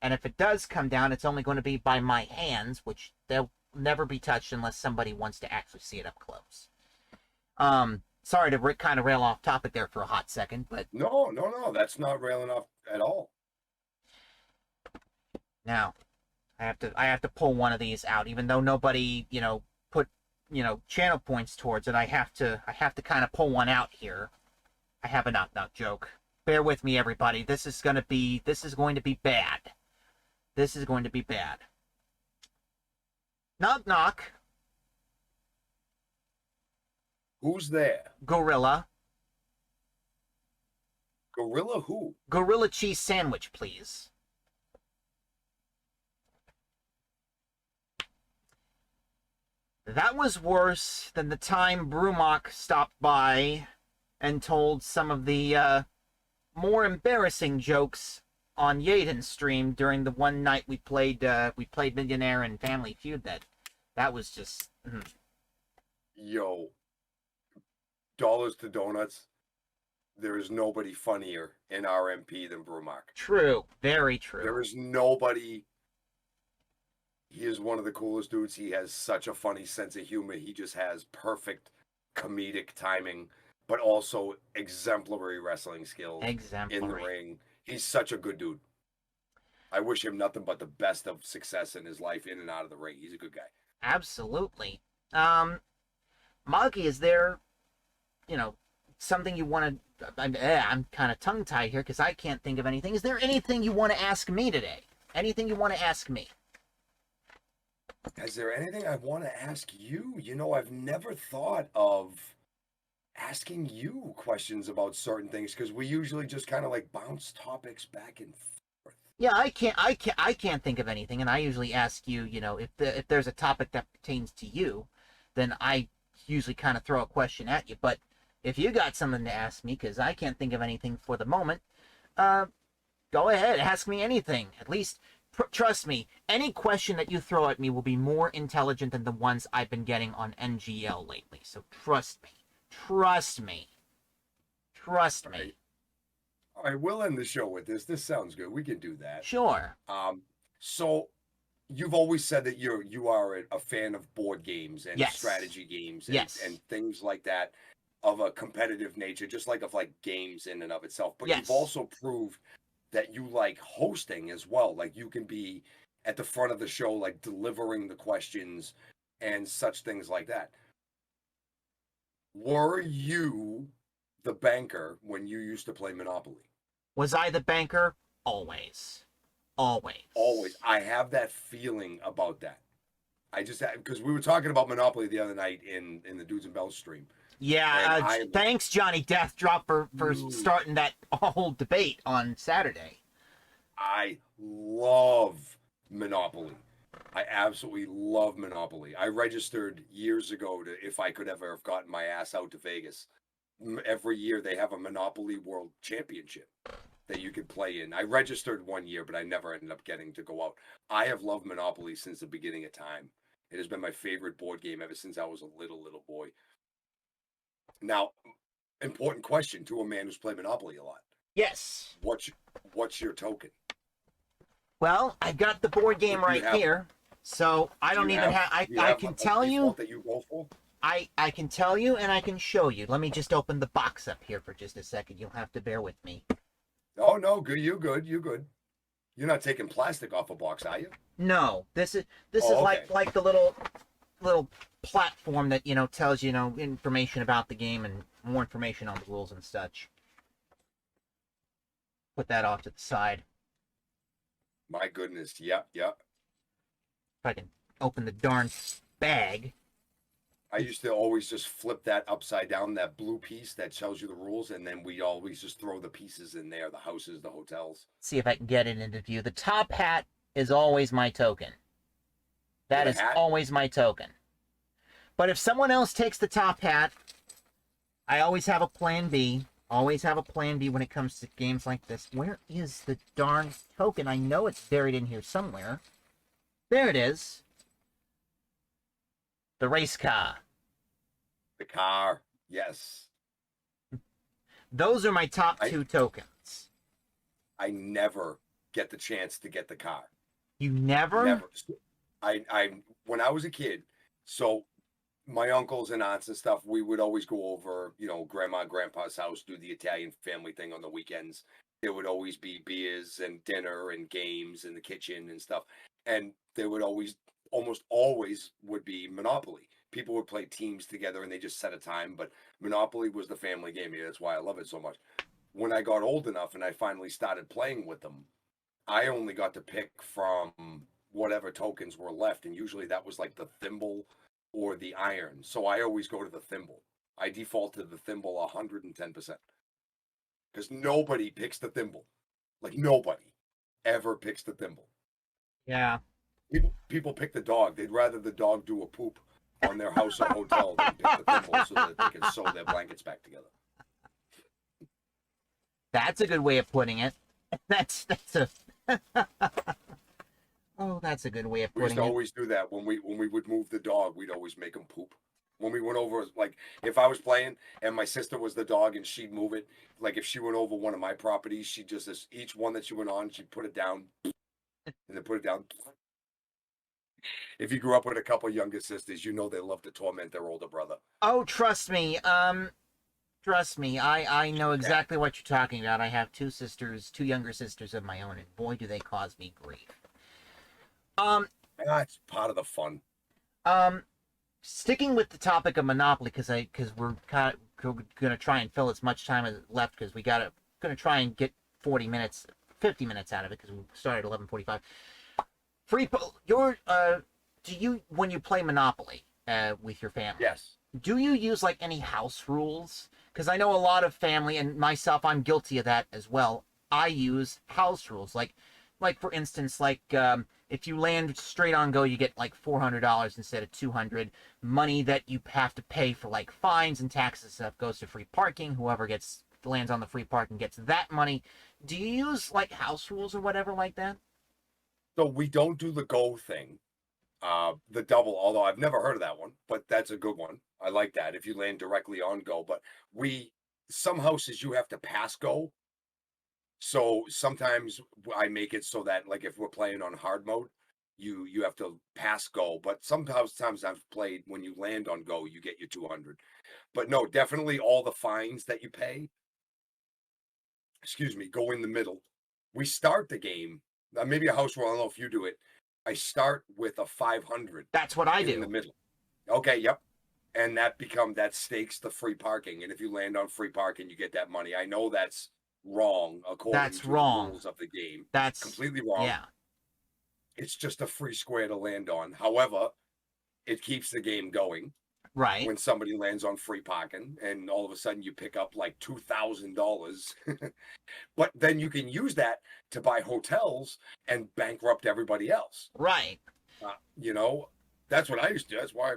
And if it does come down, it's only going to be by my hands, which they'll never be touched unless somebody wants to actually see it up close. Sorry to kind of rail off topic there for a hot second, but no, that's not railing off at all. Now, I have to pull one of these out, even though nobody, put, channel points towards it. I have to kind of pull one out here. I have a knock joke. Bear with me, everybody. This is going to be bad. This is going to be bad. Knock knock. Who's there? Gorilla. Gorilla who? Gorilla cheese sandwich, please. That was worse than the time Brumock stopped by and told some of the more embarrassing jokes on Yaden's stream during the one night we played Millionaire and Family Feud. That was just Yo, dollars to donuts. There is nobody funnier in RMP than Brumock. True, very true. There is nobody. He is one of the coolest dudes. He has such a funny sense of humor. He just has perfect comedic timing, but also exemplary wrestling skills in the ring. He's such a good dude. I wish him nothing but the best of success in his life in and out of the ring. He's a good guy. Absolutely. Mahky, is there, something you want to... I'm kind of tongue-tied here because I can't think of anything. Is there anything you want to ask me today? Anything you want to ask me? Is there anything I want to ask you? I've never thought of asking you questions about certain things because we usually just kind of like bounce topics back and forth. Yeah, I can't think of anything, and I usually ask you, if there's a topic that pertains to you, then I usually kind of throw a question at you. But if you got something to ask me, because I can't think of anything for the moment, go ahead, ask me anything. At least, trust me, any question that you throw at me will be more intelligent than the ones I've been getting on NGL lately. So trust me. Trust me. Trust me. All right, we'll end the show with this. This sounds good. We can do that. Sure. So you've always said that you are a fan of board games and Yes. strategy games and, Yes. and things like that of a competitive nature, just like games in and of itself. But Yes. you've also proved that you like hosting as well. Like you can be at the front of the show, like delivering the questions and such things like that. Were you the banker when you used to play Monopoly? Was I the banker? Always. Always. Always. I have that feeling about that. I just because we were talking about Monopoly the other night in the Dudes and Bells stream, and Yeah, I thanks, Johnny Deathdrop, for dude, starting that whole debate on Saturday. I love Monopoly. I absolutely love Monopoly. I registered years ago to if I could ever have gotten my ass out to Vegas. Every year they have a Monopoly World Championship that you could play in. I registered one year, but I never ended up getting to go out. I have loved Monopoly since the beginning of time. It has been my favorite board game ever since I was a little boy. Now, important question to a man who's played Monopoly a lot. Yes. What's your token? Well, I've got the board game Do you right have- here, so I don't even have. do you I have can a tell you. default that you go for. I can tell you, and I can show you. Let me just open the box up here for just a second. You'll have to bear with me. Oh no, good. You good. You good. You're not taking plastic off a box, are you? No, this is Oh, okay. like the little platform that tells information about the game and more information on the rules and such. Put that off to the side. My goodness. Yep. If I can open the darn bag. I used to always just flip that upside down, that blue piece that tells you the rules, and then we always just throw the pieces in there, the houses, the hotels. See if I can get it into view. The top hat is always my token. That is always my token. But if someone else takes the top hat, I always have a plan B. Always have a plan B when it comes to games like this. Where is the darn token? I know it's buried in here somewhere. There it is. The race car. The car. Yes. Those are my top two tokens. I never get the chance to get the car. You never? Never. I when I was a kid, so my uncles and aunts and stuff, we would always go over, grandma and grandpa's house, do the Italian family thing on the weekends. There would always be beers and dinner and games in the kitchen and stuff. And there would almost always would be Monopoly. People would play teams together and they just set a time, but Monopoly was the family game. Yeah, that's why I love it so much. When I got old enough and I finally started playing with them, I only got to pick from whatever tokens were left. And usually that was like the thimble or the iron. So I always go to the thimble. I default to the thimble 110%. Because nobody picks the thimble. Like nobody ever picks the thimble. Yeah. People pick the dog. They'd rather the dog do a poop on their house or hotel than pick the thimble so that they can sew their blankets back together. That's a good way of putting it. That's a oh, that's a good way of We putting used to it. always do that when we would move the dog. We'd always make him poop. When we went over, like if I was playing and my sister was the dog and she'd move it, like if she went over one of my properties, she just each one that she went on, she'd put it down and then put it down. If you grew up with a couple younger sisters, you know they love to torment their older brother. Oh, trust me. Trust me. I know exactly what you're talking about. I have two younger sisters of my own, and boy, do they cause me grief. That's part of the fun. Sticking with the topic of Monopoly, because we're kind of gonna try and fill as much time as left, because gonna try and get 50 minutes out of it, because we started at 11:45. Do you, when you play Monopoly with your family? Yes. Do you use like any house rules? Because I know a lot of family, and myself, I'm guilty of that as well. I use house rules, like for instance, if you land straight on go, you get like $400 instead of $200. Money that you have to pay for like fines and taxes and stuff goes to free parking. Whoever lands on the free parking gets that money. Do you use like house rules or whatever like that? So we don't do the go thing. The double, although I've never heard of that one, but that's a good one. I like that if you land directly on go. But some houses you have to pass go. So sometimes I make it so that like if we're playing on hard mode, you have to pass go. But sometimes I've played when you land on go, you get your 200. But no, definitely all the fines that you pay, go in the middle. We start the game. Maybe a house rule. I don't know if you do it. I start with a 500. That's what I do. In the middle. Okay, yep. And that stakes the free parking. And if you land on free parking, you get that money. I know that's wrong according That's to the wrong. rules of the game. That's Completely wrong. yeah. It's just a free square to land on. However, it keeps the game going Right. when somebody lands on free parking and all of a sudden you pick up like $2,000. But then you can use that to buy hotels and bankrupt everybody else. Right. You know, that's what I used to do. That's why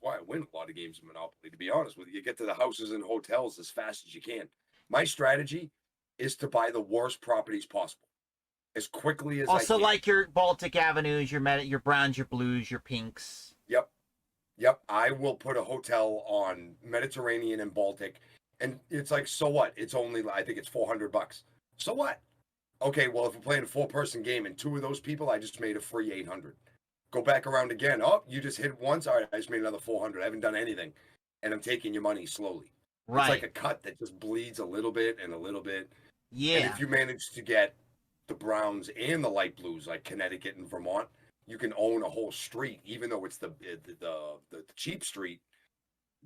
I win a lot of games of Monopoly, to be honest with you. You get to the houses and hotels as fast as you can. My strategy is to buy the worst properties possible as quickly as I Also, can. like your Baltic Avenues, your browns, your blues, your pinks. Yep. I will put a hotel on Mediterranean and Baltic, and it's like, so what? It's only, I think it's $400. So what? Okay, well, if we're playing a 4-person game and 2 of those people, I just made a free 800. Go back around again. Oh, you just hit once. All right, I just made another 400. I haven't done anything, and I'm taking your money slowly. Right. It's like a cut that just bleeds a little bit and a little bit. Yeah. And if you manage to get the browns and the light blues, like Connecticut and Vermont, you can own a whole street, even though it's the cheap street.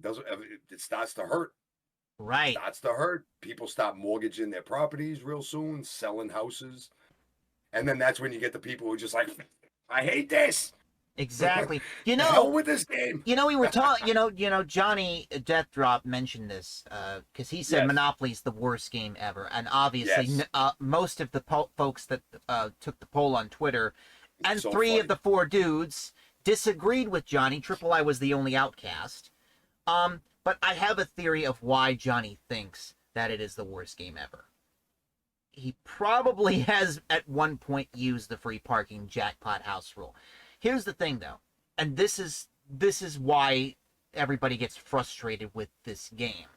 It starts to hurt. Right. Starts to hurt. People stop mortgaging their properties real soon, selling houses, and then that's when you get the people who are just like, I hate this. Exactly. You Hell know, with this game. we were talking. Johnny Deathdrop mentioned this because he said Yes. Monopoly's the worst game ever, and obviously, Yes. most of the folks that took the poll on Twitter, and So 3 funny. of the 4 dudes disagreed with Johnny. Triple I was the only outcast. But I have a theory of why Johnny thinks that it is the worst game ever. He probably has at one point used the free parking jackpot house rule. Here's the thing, though, and this is why everybody gets frustrated with this game.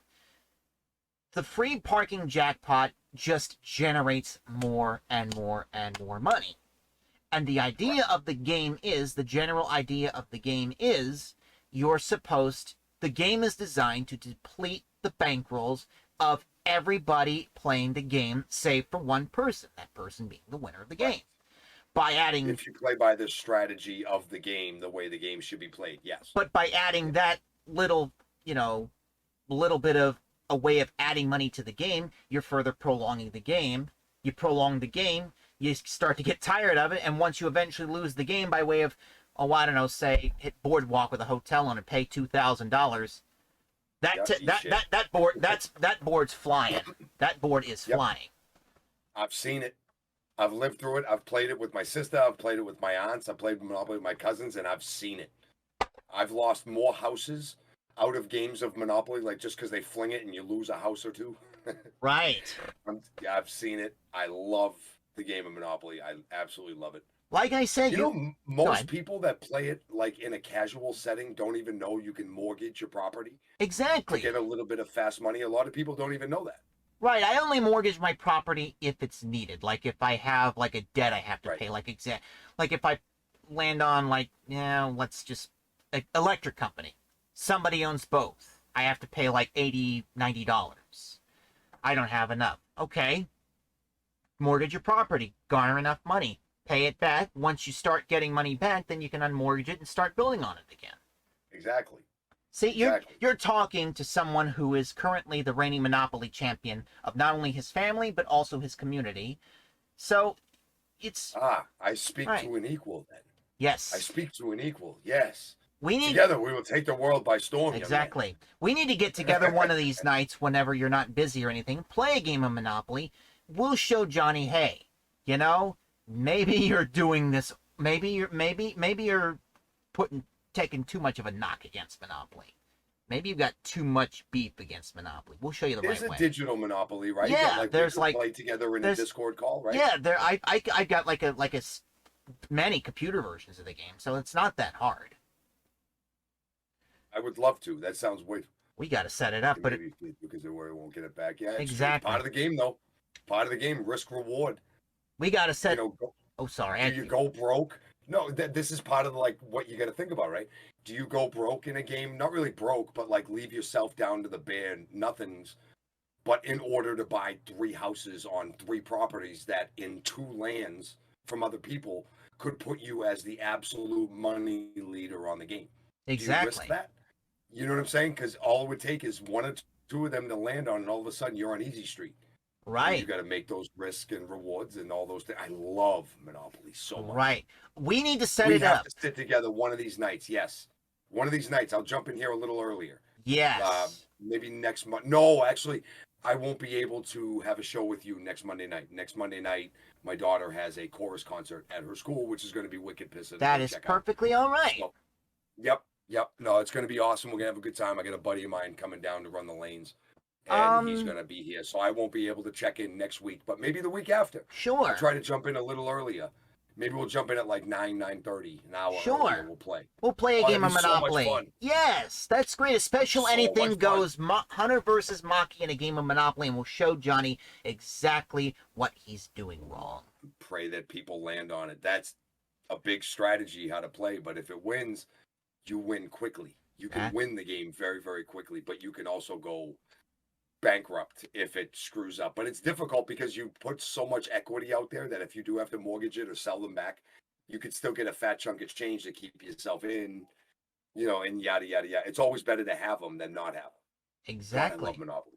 The free parking jackpot just generates more and more and more money. And the idea of the game is, the general idea of the game is, the game is designed to deplete the bankrolls of everybody playing the game, save for one person, that person being the winner of the game. By adding, if you play by the strategy of the game, the way the game should be played, yes. but by adding that little bit of a way of adding money to the game, you're further prolonging the game. You prolong the game, you start to get tired of it, and once you eventually lose the game by way of, I don't know, say hit Boardwalk with a hotel on and pay $2,000, that board's flying. That board is flying. I've seen it. I've lived through it. I've played it with my sister. I've played it with my aunts. I've played Monopoly with my cousins, and I've seen it. I've lost more houses out of games of Monopoly, like just because they fling it and you lose a house or 2. Right. I've seen it. I love the game of Monopoly. I absolutely love it. Like I said, most people that play it like in a casual setting don't even know you can mortgage your property exactly to get a little bit of fast money. A lot of people don't even know that. Right, I only mortgage my property if it's needed. Like if I have like a debt I have to Right. pay, like if I land on electric company. Somebody owns both. I have to pay like $80, $90. I don't have enough. Okay. Mortgage your property, garner enough money, pay it back. Once you start getting money back, then you can unmortgage it and start building on it again. Exactly. See, Exactly. you're talking to someone who is currently the reigning Monopoly champion of not only his family, but also his community. So, it's... I speak right. to an equal then. Yes. I speak to an equal, yes. Together Together we will take the world by storm. Exactly. We need to get together one of these nights whenever you're not busy or anything, play a game of Monopoly. We'll show Johnny, hey, maybe you're doing this, maybe you're taking too much of a knock against Monopoly. Maybe you've got too much beef against Monopoly. We'll show you the right way. There's a digital Monopoly, right? Yeah, there's like play together in a Discord call, right? Yeah, I got many computer versions of the game, so it's not that hard. I would love to. That sounds way. We got to set it up, but because it won't get it back. Yeah, exactly. Part of the game, though. Part of the game, risk reward. We got to set. Sorry. Do you go broke? No, this is part of what you got to think about, right? Do you go broke in a game? Not really broke, but leave yourself down to the bare nothings. But in order to buy 3 houses on 3 properties that in 2 lands from other people could put you as the absolute money leader on the game. Exactly. Do you risk that? You know what I'm saying? Because all it would take is 1 or 2 of them to land on, and all of a sudden you're on easy street. And you Right. got to make those risks and rewards and all those things. I love Monopoly so much. Right. We need to set We it have up. to sit together one of these nights. Yes, one of these nights. I'll jump in here a little earlier. Yes. Maybe next month. No, actually, I won't be able to have a show with you next Monday night. Next Monday night, my daughter has a chorus concert at her school, which is going to be wicked pissing to That go is check out. perfectly all right. So, yep, yep. No, it's going to be awesome. We're going to have a good time. I got a buddy of mine coming down to run the lanes, and he's going to be here. So I won't be able to check in next week, but maybe the week after. Sure. I'll try to jump in a little earlier. Maybe we'll jump in at like 9:30, an hour Sure. earlier. We'll play. We'll play a game of that'd be so much Monopoly. fun. Yes, that's great. A special So anything much fun. goes Hunter versus Mahky in a game of Monopoly, and we'll show Johnny exactly what he's doing wrong. Pray that people land on it. That's a big strategy how to play. But if it wins, you win quickly. You can win the game very, very quickly, but you can also go bankrupt if it screws up. But it's difficult because you put so much equity out there that if you do have to mortgage it or sell them back, you could still get a fat chunk of change to keep yourself in, and yada, yada, yada. It's always better to have them than not have them. Exactly. God, I love Monopoly.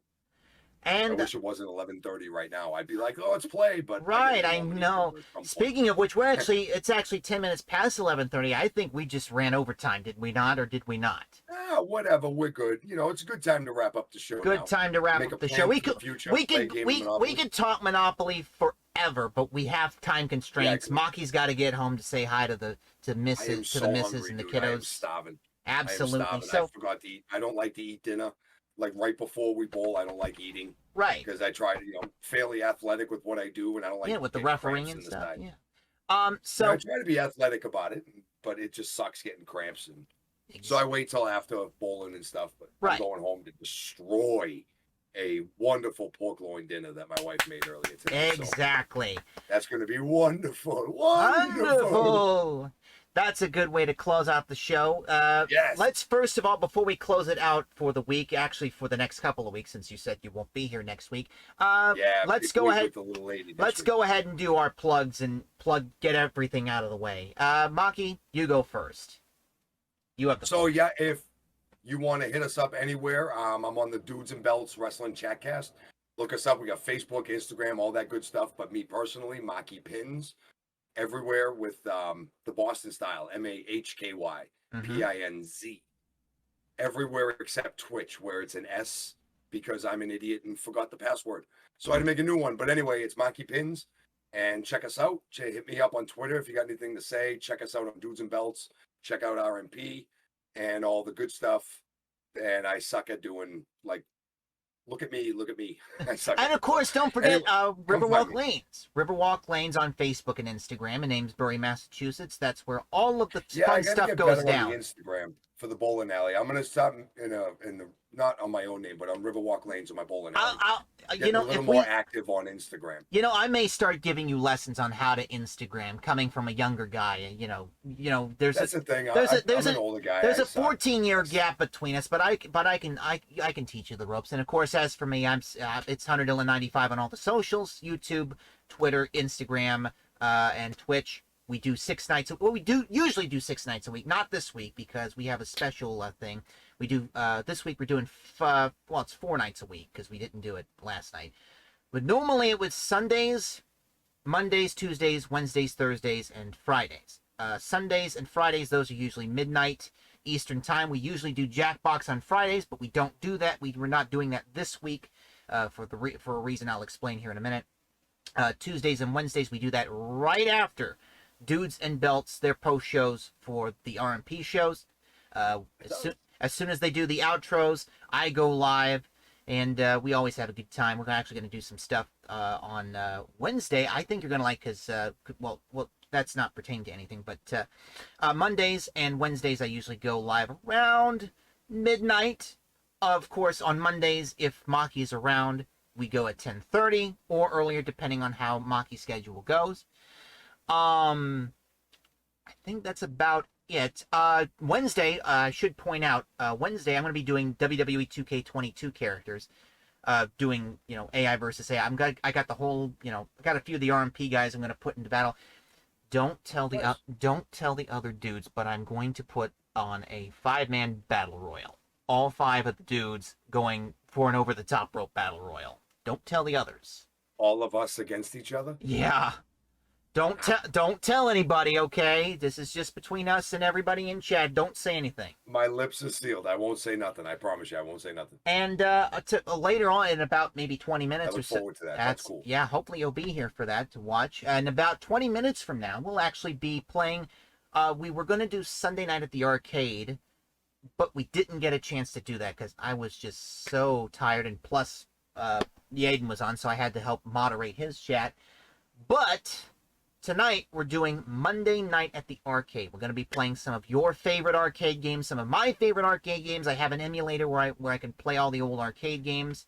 And I wish it wasn't 11:30 right now. I'd be like, oh, let's play. But right, I know. Speaking of which, it's actually 10 minutes past 11:30. I think we just ran overtime, did we not, or did we not? Whatever, we're good. It's a good time to wrap up the show. Good time to wrap up the show. We could talk Monopoly forever, but we have time constraints. Mahky's got to get home to say hi to the missus and the kiddos. I am starving. Absolutely. So I forgot to eat. I don't like to eat dinner. Like right before we bowl, I don't like eating. Right. Because I try to, fairly athletic with what I do, and I don't like with the refereeing and stuff. Side. Yeah. So I try to be athletic about it, but it just sucks getting cramps, and so I wait till after bowling and stuff. But I'm going home to destroy a wonderful pork loin dinner that my wife made earlier today. Exactly. So that's going to be wonderful. Wonderful. That's a good way to close out the show. Yes. Let's first of all, before we close it out for the week, actually for the next couple of weeks, since you said you won't be here next week. Let's go ahead. Go ahead and do our plugs and get everything out of the way. Mahky, you go first. You have the So yeah, if you want to hit us up anywhere, I'm on the Dudes and Belts Wrestling Chatcast. Look us up. We got Facebook, Instagram, all that good stuff. But me personally, Mahky Pins. Everywhere with the Boston style, Mahky Pinz. Everywhere except Twitch, where it's an S, because I'm an idiot and forgot the password. So I had to make a new one. But anyway, it's Mahky Pins. And check us out. Hit me up on Twitter if you got anything to say. Check us out on Dudes and Belts. Check out RMP and all the good stuff. And I suck at doing, look at me. And of course, don't forget Riverwalk Lanes. Riverwalk Lanes on Facebook and Instagram in Amesbury, Massachusetts. That's where all of the fun stuff goes down. On the Instagram for the bowling alley. I'm gonna start not on my own name, but on Riverwalk Lanes on my bowling alley. A little more active on Instagram. I may start giving you lessons on how to Instagram, coming from a younger guy. That's the thing. I'm an older guy. There's a 14-year gap between us, but I can teach you the ropes. And of course, as for me, it's Hunter Dillon 95 on all the socials: YouTube, Twitter, Instagram, and Twitch. We do 6 nights. Well, we usually do 6 nights a week. Not this week because we have a special thing. We do this week. We're doing it's 4 nights a week because we didn't do it last night. But normally it was Sundays, Mondays, Tuesdays, Wednesdays, Thursdays, and Fridays. Sundays and Fridays, those are usually midnight Eastern time. We usually do Jackbox on Fridays, but we don't do that. We're not doing that this week for a reason I'll explain here in a minute. Tuesdays and Wednesdays, we do that right after Dudes and Belts, their post shows for the RMP shows. As soon as they do the outros, I go live, and we always have a good time. We're actually going to do some stuff on Wednesday. I think you're going to like, because that's not pertaining to anything, but Mondays and Wednesdays I usually go live around midnight. Of course, on Mondays, if Mahky's around, we go at 10:30 or earlier, depending on how Mahky's schedule goes. I think that's about it. Wednesday, I should point out, Wednesday I'm going to be doing WWE 2K22 characters, doing, AI versus AI. I got the whole, I got a few of the RMP guys I'm going to put into battle. Don't tell the other dudes, but I'm going to put on a 5-man battle royal. All 5 of the dudes going for an over-the-top rope battle royal. Don't tell the others. All of us against each other. Yeah. Don't tell anybody, okay? This is just between us and everybody in chat. Don't say anything. My lips are sealed. I won't say nothing. I promise you, I won't say nothing. And later on, in about maybe 20 minutes I or look so, forward to that. That's cool. Yeah, hopefully you'll be here for that to watch. And about 20 minutes from now, we'll actually be playing. We were going to do Sunday night at the arcade, but we didn't get a chance to do that because I was just so tired. And plus, Yaden was on, so I had to help moderate his chat. But tonight, we're doing Monday night at the arcade. We're going to be playing some of your favorite arcade games, some of my favorite arcade games. I have an emulator where I can play all the old arcade games.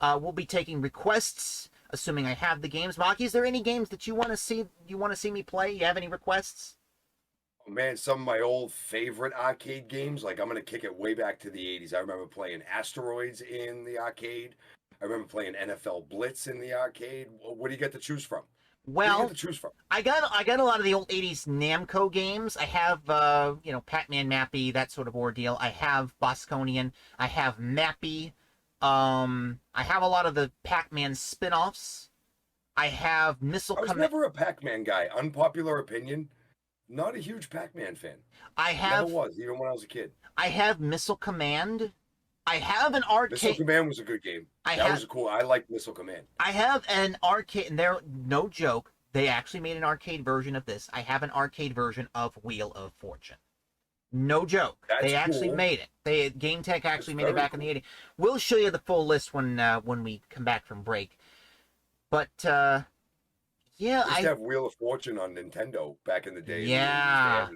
We'll be taking requests, assuming I have the games. Mahky, is there any games that you want to see me play? You have any requests? Oh, man, some of my old favorite arcade games, like I'm going to kick it way back to the 80s. I remember playing Asteroids in the arcade. I remember playing NFL Blitz in the arcade. What do you get to choose from? Well, to choose from? I got a lot of the old 80s Namco games. I have Pac-Man Mappy, that sort of ordeal. I have Bosconian. I have Mappy. I have a lot of the Pac-Man spin-offs. I have Missile I was Command. never a Pac-Man guy. Unpopular opinion. Not a huge Pac-Man fan. Never was, even when I was a kid. I have Missile Command. I have an arcade. Missile Command was a good game. Was cool. I liked Missile Command. I have an arcade, and they're no joke. They actually made an arcade version of this. I have an arcade version of Wheel of Fortune. No joke. They actually made it. Game Tech actually made it back in the 80s. We'll show you the full list when we come back from break. But yeah, I used to have Wheel of Fortune on Nintendo back in the day. Yeah.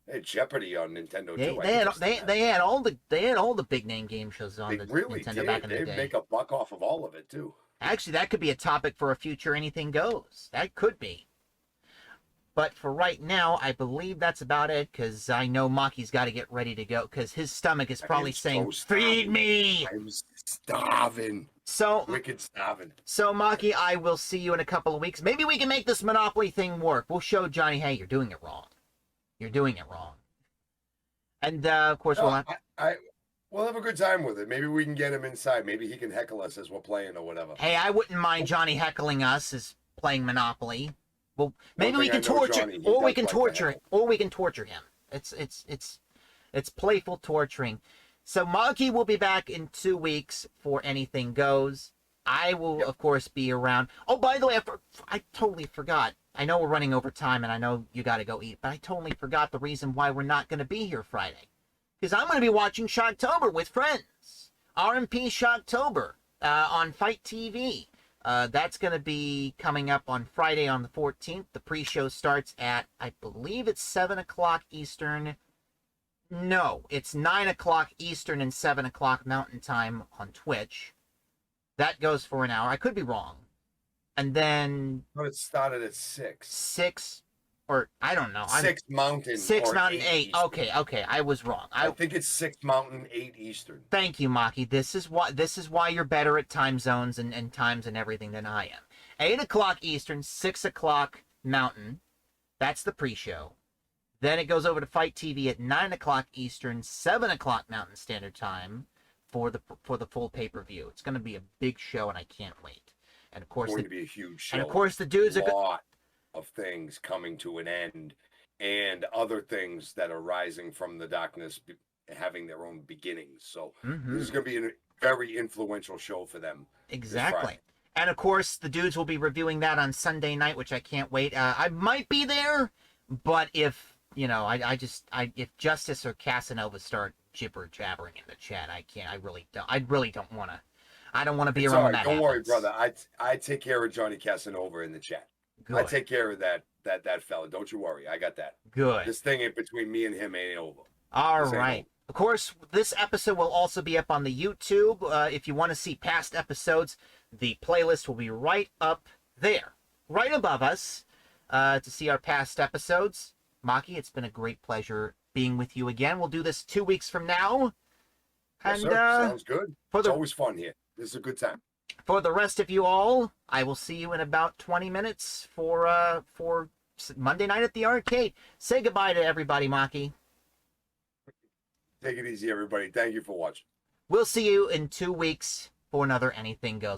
They had Jeopardy on Nintendo too. They had all the big name game shows on Nintendo back in the day. They'd make a buck off of all of it too. Actually, that could be a topic for a future Anything Goes. That could be. But for right now, I believe that's about it, because I know Mahky's got to get ready to go, because his stomach is probably saying, "Feed me!" I'm starving. So wicked starving. So Mahky, I will see you in a couple of weeks. Maybe we can make this Monopoly thing work. We'll show Johnny, hey, you're doing it wrong. You're doing it wrong. And of course, we'll have a good time with it. Maybe we can get him inside. Maybe he can heckle us as we're playing or whatever. Hey, I wouldn't mind Johnny heckling us as playing Monopoly. Well, maybe we can torture, or we can torture him. It's playful torturing. So Mahky will be back in 2 weeks for Anything Goes. I will, of course, be around. Oh, by the way, I totally forgot. I know we're running over time, and I know you got to go eat, but I totally forgot the reason why we're not going to be here Friday. Because I'm going to be watching Shocktober with friends. RMP Shocktober on Fight TV. That's going to be coming up on Friday on the 14th. The pre-show starts at, I believe it's 7 o'clock Eastern. No, it's 9 o'clock Eastern and 7 o'clock Mountain Time on Twitch. That goes for an hour. I could be wrong. And then... But it started at 6. 6, or I don't know. 6 Mountain. 6 Mountain, 8. Okay, I was wrong. I think it's 6 Mountain, 8 Eastern. Thank you, Mahky. This is why you're better at time zones and times and everything than I am. 8 o'clock Eastern, 6 o'clock Mountain. That's the pre-show. Then it goes over to Fight TV at 9 o'clock Eastern, 7 o'clock Mountain Standard Time for the full pay-per-view. It's going to be a big show, and I can't wait. And of course, it's going to be a huge show. And of course, the dudes are a lot of things coming to an end, and other things that are rising from the darkness, having their own beginnings. So this is going to be a very influential show for them. Exactly. And of course, the dudes will be reviewing that on Sunday night, which I can't wait. I might be there, but if if Justice or Casanova start jibber jabbering in the chat, I can't. I really don't want to. I don't want to be around when that happens. Don't worry, brother. I take care of Johnny Casanova in the chat. Good. I take care of that fella. Don't you worry. I got that. Good. This thing in between me and him ain't over. All right. Of course, this episode will also be up on the YouTube. If you want to see past episodes, the playlist will be right up there, right above us, to see our past episodes. Mahky, it's been a great pleasure being with you again. We'll do this 2 weeks from now. Yes, and sir. Sounds good. It's always fun here. This is a good time. For the rest of you all, I will see you in about 20 minutes for Monday night at the arcade. Say goodbye to everybody, Mahky. Take it easy, everybody. Thank you for watching. We'll see you in 2 weeks for another Anything Goes.